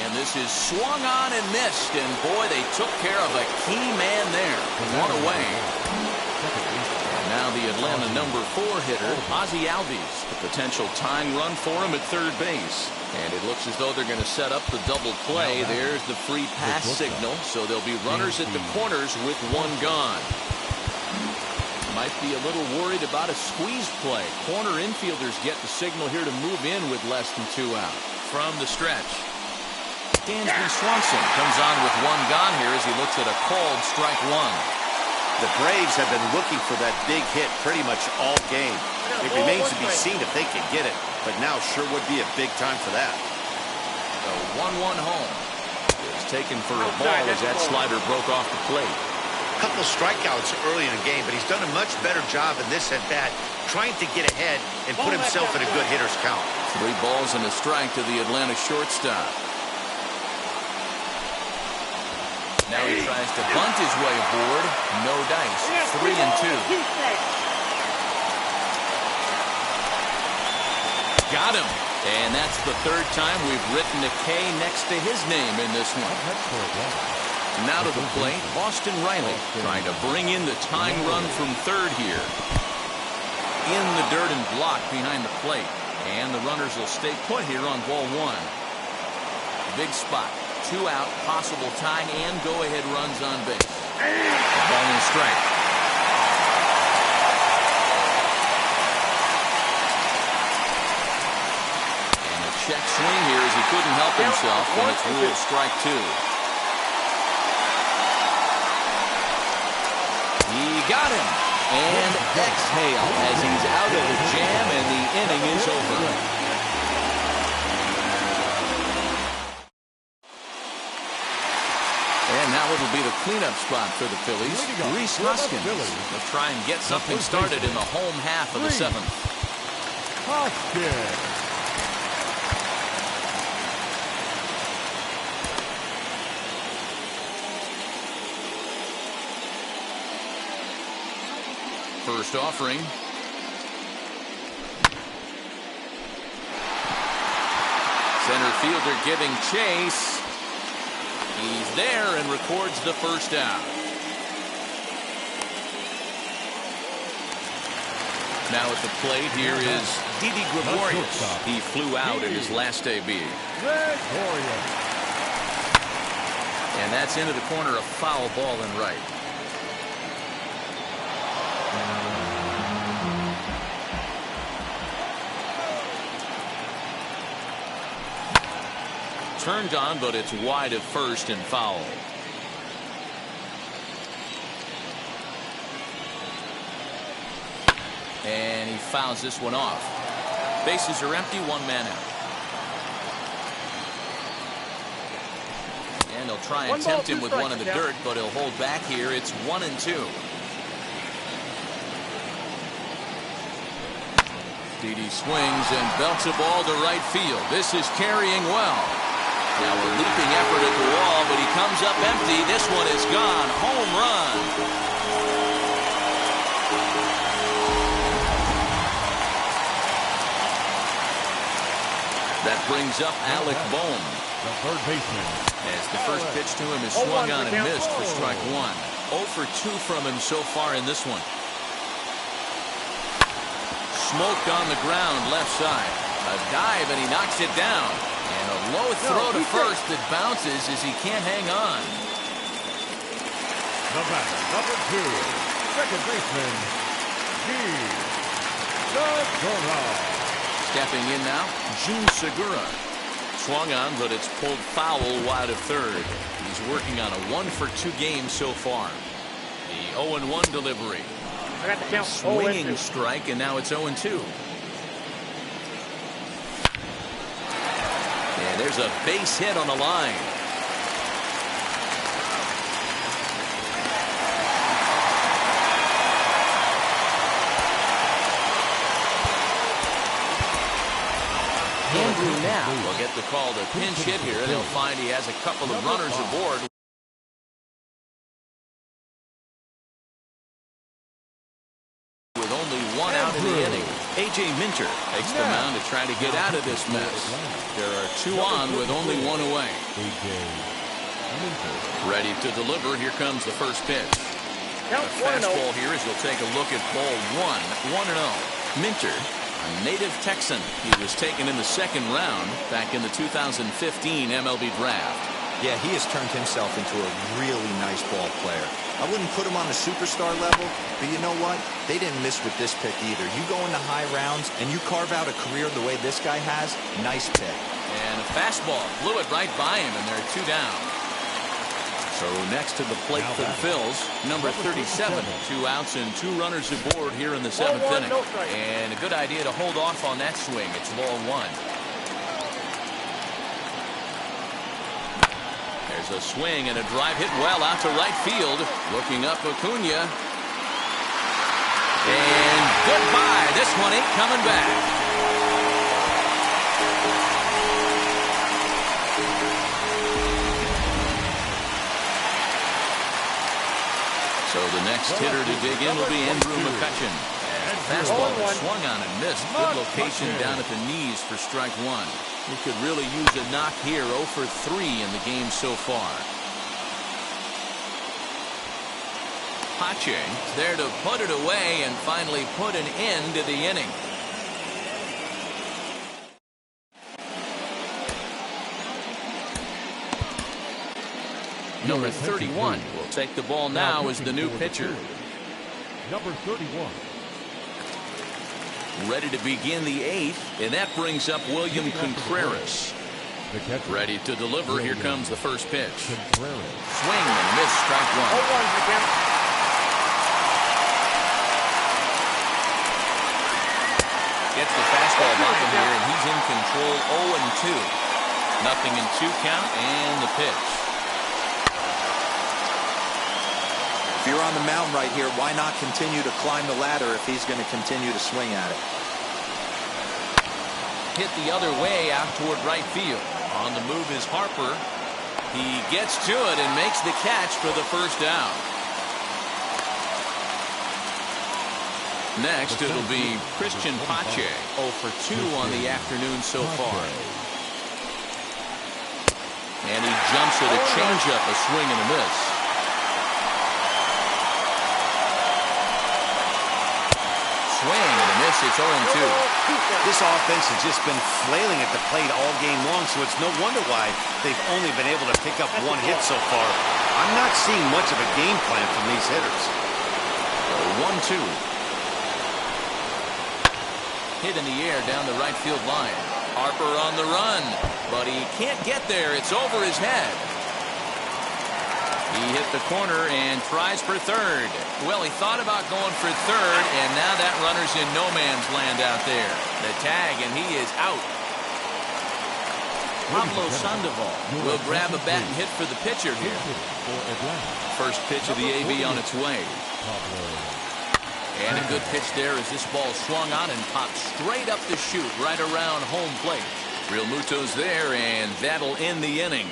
And this is swung on and missed. And boy, they took care of a key man there. One away. Now the Atlanta number 4 hitter, Ozzie Albies. The potential tying run for him at third base. And it looks as though they're going to set up the double play. There's the free pass signal. So there'll be runners at the corners with one gone. Might be a little worried about a squeeze play. Corner infielders get the signal here to move in with less than 2 out. From the stretch, Dansby Swanson comes on with one gone here as he looks at a called strike one. The Braves have been looking for that big hit pretty much all game. It remains to be seen if they can get it, but now sure would be a big time for that. The 1-1 home is taken for a ball as that slider broke off the plate. Couple strikeouts early in the game, but he's done a much better job in this at bat, trying to get ahead and put himself in a good hitter's count. 3 balls and a strike to the Atlanta shortstop. Now he tries to bunt his way aboard. No dice. 3-2. Got him. And that's the 3rd time we've written a K next to his name in this one. Now to the plate, Austin Riley trying to bring in the tying run from third here. In the dirt and blocked behind the plate. And the runners will stay put here on ball 1. Big spot. 2 out, possible tying and go-ahead runs on base. Ball and strike. And a check swing here as he couldn't help himself, and it's ruled strike 2. He got him. And exhale as he's out of the jam, and the inning is over. And now it'll be the cleanup spot for the Phillies. Rhys Hoskins will try and get something started in the home half of the 7th. Hoskins. First offering. Center fielder giving chase. He's there and records the first out. Now at the plate here is Didi Gregorius. He flew out in his last debut. And that's into the corner, a foul ball and right. Turned on, but it's wide of first and foul. And he fouls this one off. Bases are empty, 1 man out. And they'll try and tempt him with one in the dirt, but he'll hold back here. It's 1-2. Didi swings and belts a ball to right field. This is carrying well. Now a leaping effort at the wall, but he comes up empty. This one is gone. Home run. That brings up Alec Bohm. The third baseman. As the first pitch to him is swung on and missed for strike one. 0 for 2 from him so far in this one. Smoked on the ground left side. A dive and he knocks it down. And a low throw to first that bounces as he can't hang on. The batter, number 2, second baseman, Segura. Stepping in now, Jun Segura. Swung on, but it's pulled foul wide of third. He's working on a 1 for 2 game so far. The 0-1 delivery. I got the count. Swinging strike, and now it's 0-2. And there's a base hit on the line. Andrew Knapp will get the call to pinch hit here. They'll find he has a couple of runners aboard. With only 1 out in the inning. A.J. Minter takes the mound to try to get out of this mess. There are 2 on with only 1 away. Ready to deliver. Here comes the first pitch. The fastball here as you'll take a look at ball 1. 1-0. Minter, a native Texan. He was taken in the second round back in the 2015 MLB draft. Yeah, he has turned himself into a really nice ball player. I wouldn't put him on the superstar level, but you know what? They didn't miss with this pick either. You go into high rounds and you carve out a career the way this guy has, nice pick. And a fastball blew it right by him, and they're 2 down. So next to the plate for the Phils, number 37. 2 outs and 2 runners aboard here in the 7th inning. And a good idea to hold off on that swing. It's ball 1. There's a swing and a drive hit well out to right field. Looking up Acuna. And goodbye. This one ain't coming back. So the next hitter to dig in will be Andrew McCutcheon. Fastball swung on and missed. Good location down at the knees for strike 1. He could really use a knock here. 0 for 3 in the game so far. Pache there to put it away and finally put an end to the inning. Number 31 will take the ball now as the new pitcher. Number 31. Ready to begin the 8th, and that brings up William Contreras. Ready to deliver. Here comes the first pitch. Swing and miss, strike 1. Gets the fastball by him here, and he's in control. 0-2. Nothing in 2 count, and the pitch. If you're on the mound right here, why not continue to climb the ladder if he's going to continue to swing at it? Hit the other way out toward right field. On the move is Harper. He gets to it and makes the catch for the first down. Next, it'll be Christian Pache. 0 for 2 on the afternoon so far. And he jumps at a changeup, a swing and a miss. Swing and a miss. It's 0-2. This offense has just been flailing at the plate all game long, so it's no wonder why they've only been able to pick up 1 hit so far. I'm not seeing much of a game plan from these hitters. 1-2. Hit in the air down the right field line. Harper on the run, but he can't get there. It's over his head. He hit the corner and tries for third. Well, he thought about going for third, and now that runner's in no man's land out there. The tag, and he is out. Pablo Sandoval will grab a bat and hit for the pitcher here. First pitch of the AB on its way. And a good pitch there as this ball swung on and popped straight up the chute right around home plate. Real Muto's there, and that'll end the inning.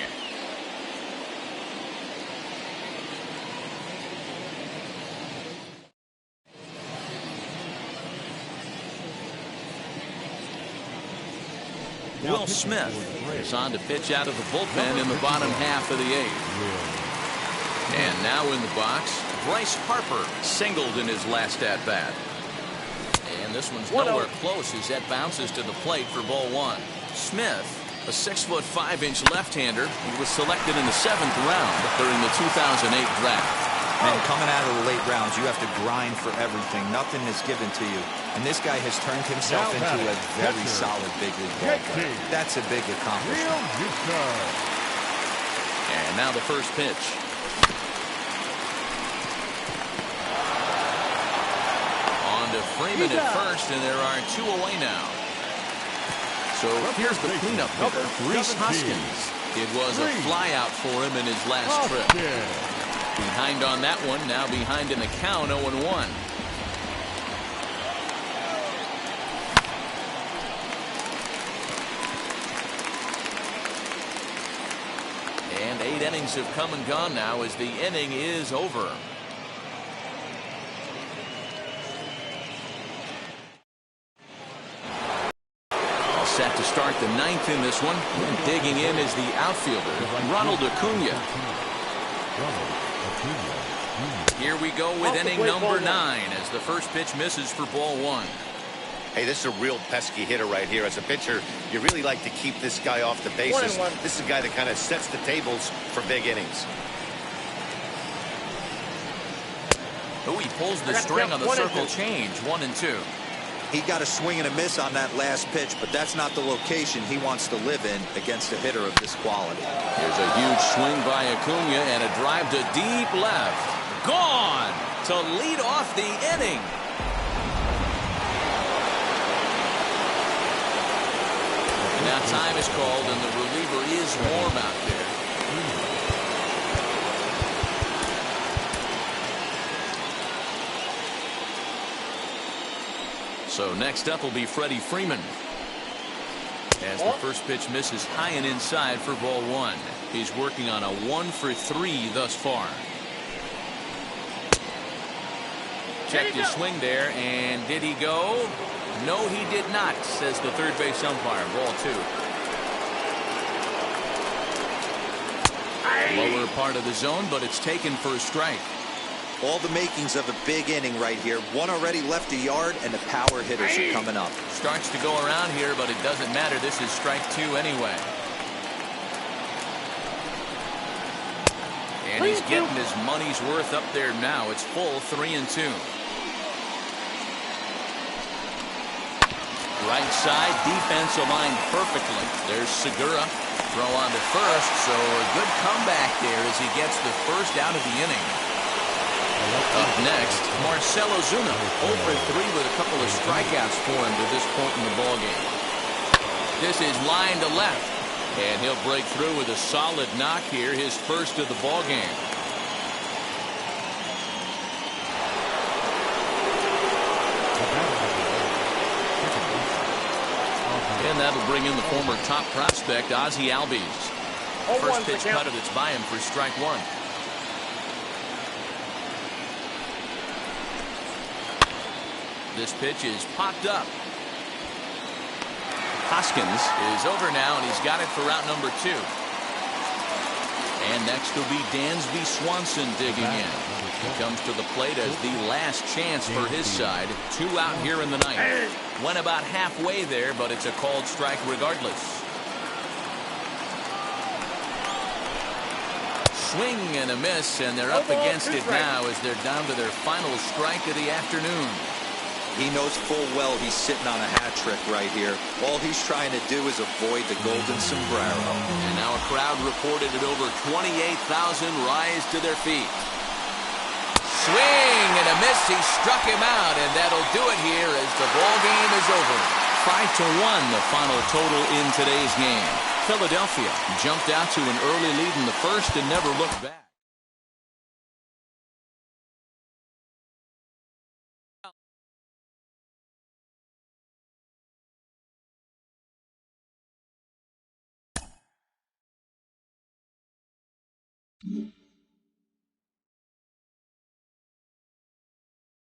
Will Smith is on to pitch out of the bullpen in the bottom half of the eighth. And now in the box, Bryce Harper singled in his last at-bat. And this one's nowhere close as that bounces to the plate for ball one. Smith, a 6'5" left-hander, he was selected in the 7th round during the 2008 draft. And coming out of the late rounds, you have to grind for everything. Nothing is given to you. And this guy has turned himself into a very solid big league ball player. That's a big accomplishment. And now the first pitch. On to Freeman at first, and there are 2 away now. So here's the cleanup hitter, Rhys Hoskins. It was a flyout for him in his last trip. Behind on that one, now behind in the count, 0-1. And 8 innings have come and gone now as the inning is over. All set to start the 9th in this one. And digging in is the outfielder, Ronald Acuna. Here we go with inning number 9 as the first pitch misses for ball one. Hey, this is a real pesky hitter right here. As a pitcher, you really like to keep this guy off the bases. This is a guy that kind of sets the tables for big innings. Oh, he pulls the string on the circle change. 1-2. He got a swing and a miss on that last pitch, but that's not the location he wants to live in against a hitter of this quality. Here's a huge swing by Acuna and a drive to deep left. Gone to lead off the inning. And now time is called, and the reliever is warm out there. So next up will be Freddie Freeman. As the first pitch misses high and inside for ball one. He's working on a 1-for-3 thus far. Checked his swing there, and did he go? No, he did not, says the third base umpire. Ball 2. Lower part of the zone, but it's taken for a strike. All the makings of a big inning right here. One already left a yard, and the power hitters are coming up. Starts to go around here, but it doesn't matter. This is strike 2 anyway. And he's getting his money's worth up there now. It's full 3-2. Right side, defense aligned perfectly. There's Segura. Throw on to first, so a good comeback there as he gets the first out of the inning. Up next, Marcell Ozuna, 0-for-3 with a couple of strikeouts for him to this point in the ballgame. This is line to left, and he'll break through with a solid knock here, his first of the ballgame. And that'll bring in the former top prospect, Ozzie Albies. First pitch cutter that's by him for strike 1. This pitch is popped up. Hoskins is over now, and he's got it for route number 2. And next will be Dansby Swanson digging in. He comes to the plate as the last chance for his side. 2 out here in the 9th. Went about halfway there, but it's a called strike regardless. Swing and a miss, and they're up against it now as they're down to their final strike of the afternoon. He knows full well he's sitting on a hat trick right here. All he's trying to do is avoid the golden sombrero. And now a crowd reported at over 28,000 rise to their feet. Swing and a miss. He struck him out, and that'll do it here as the ball game is over. 5-1 the final total in today's game. Philadelphia jumped out to an early lead in the first and never looked back. you.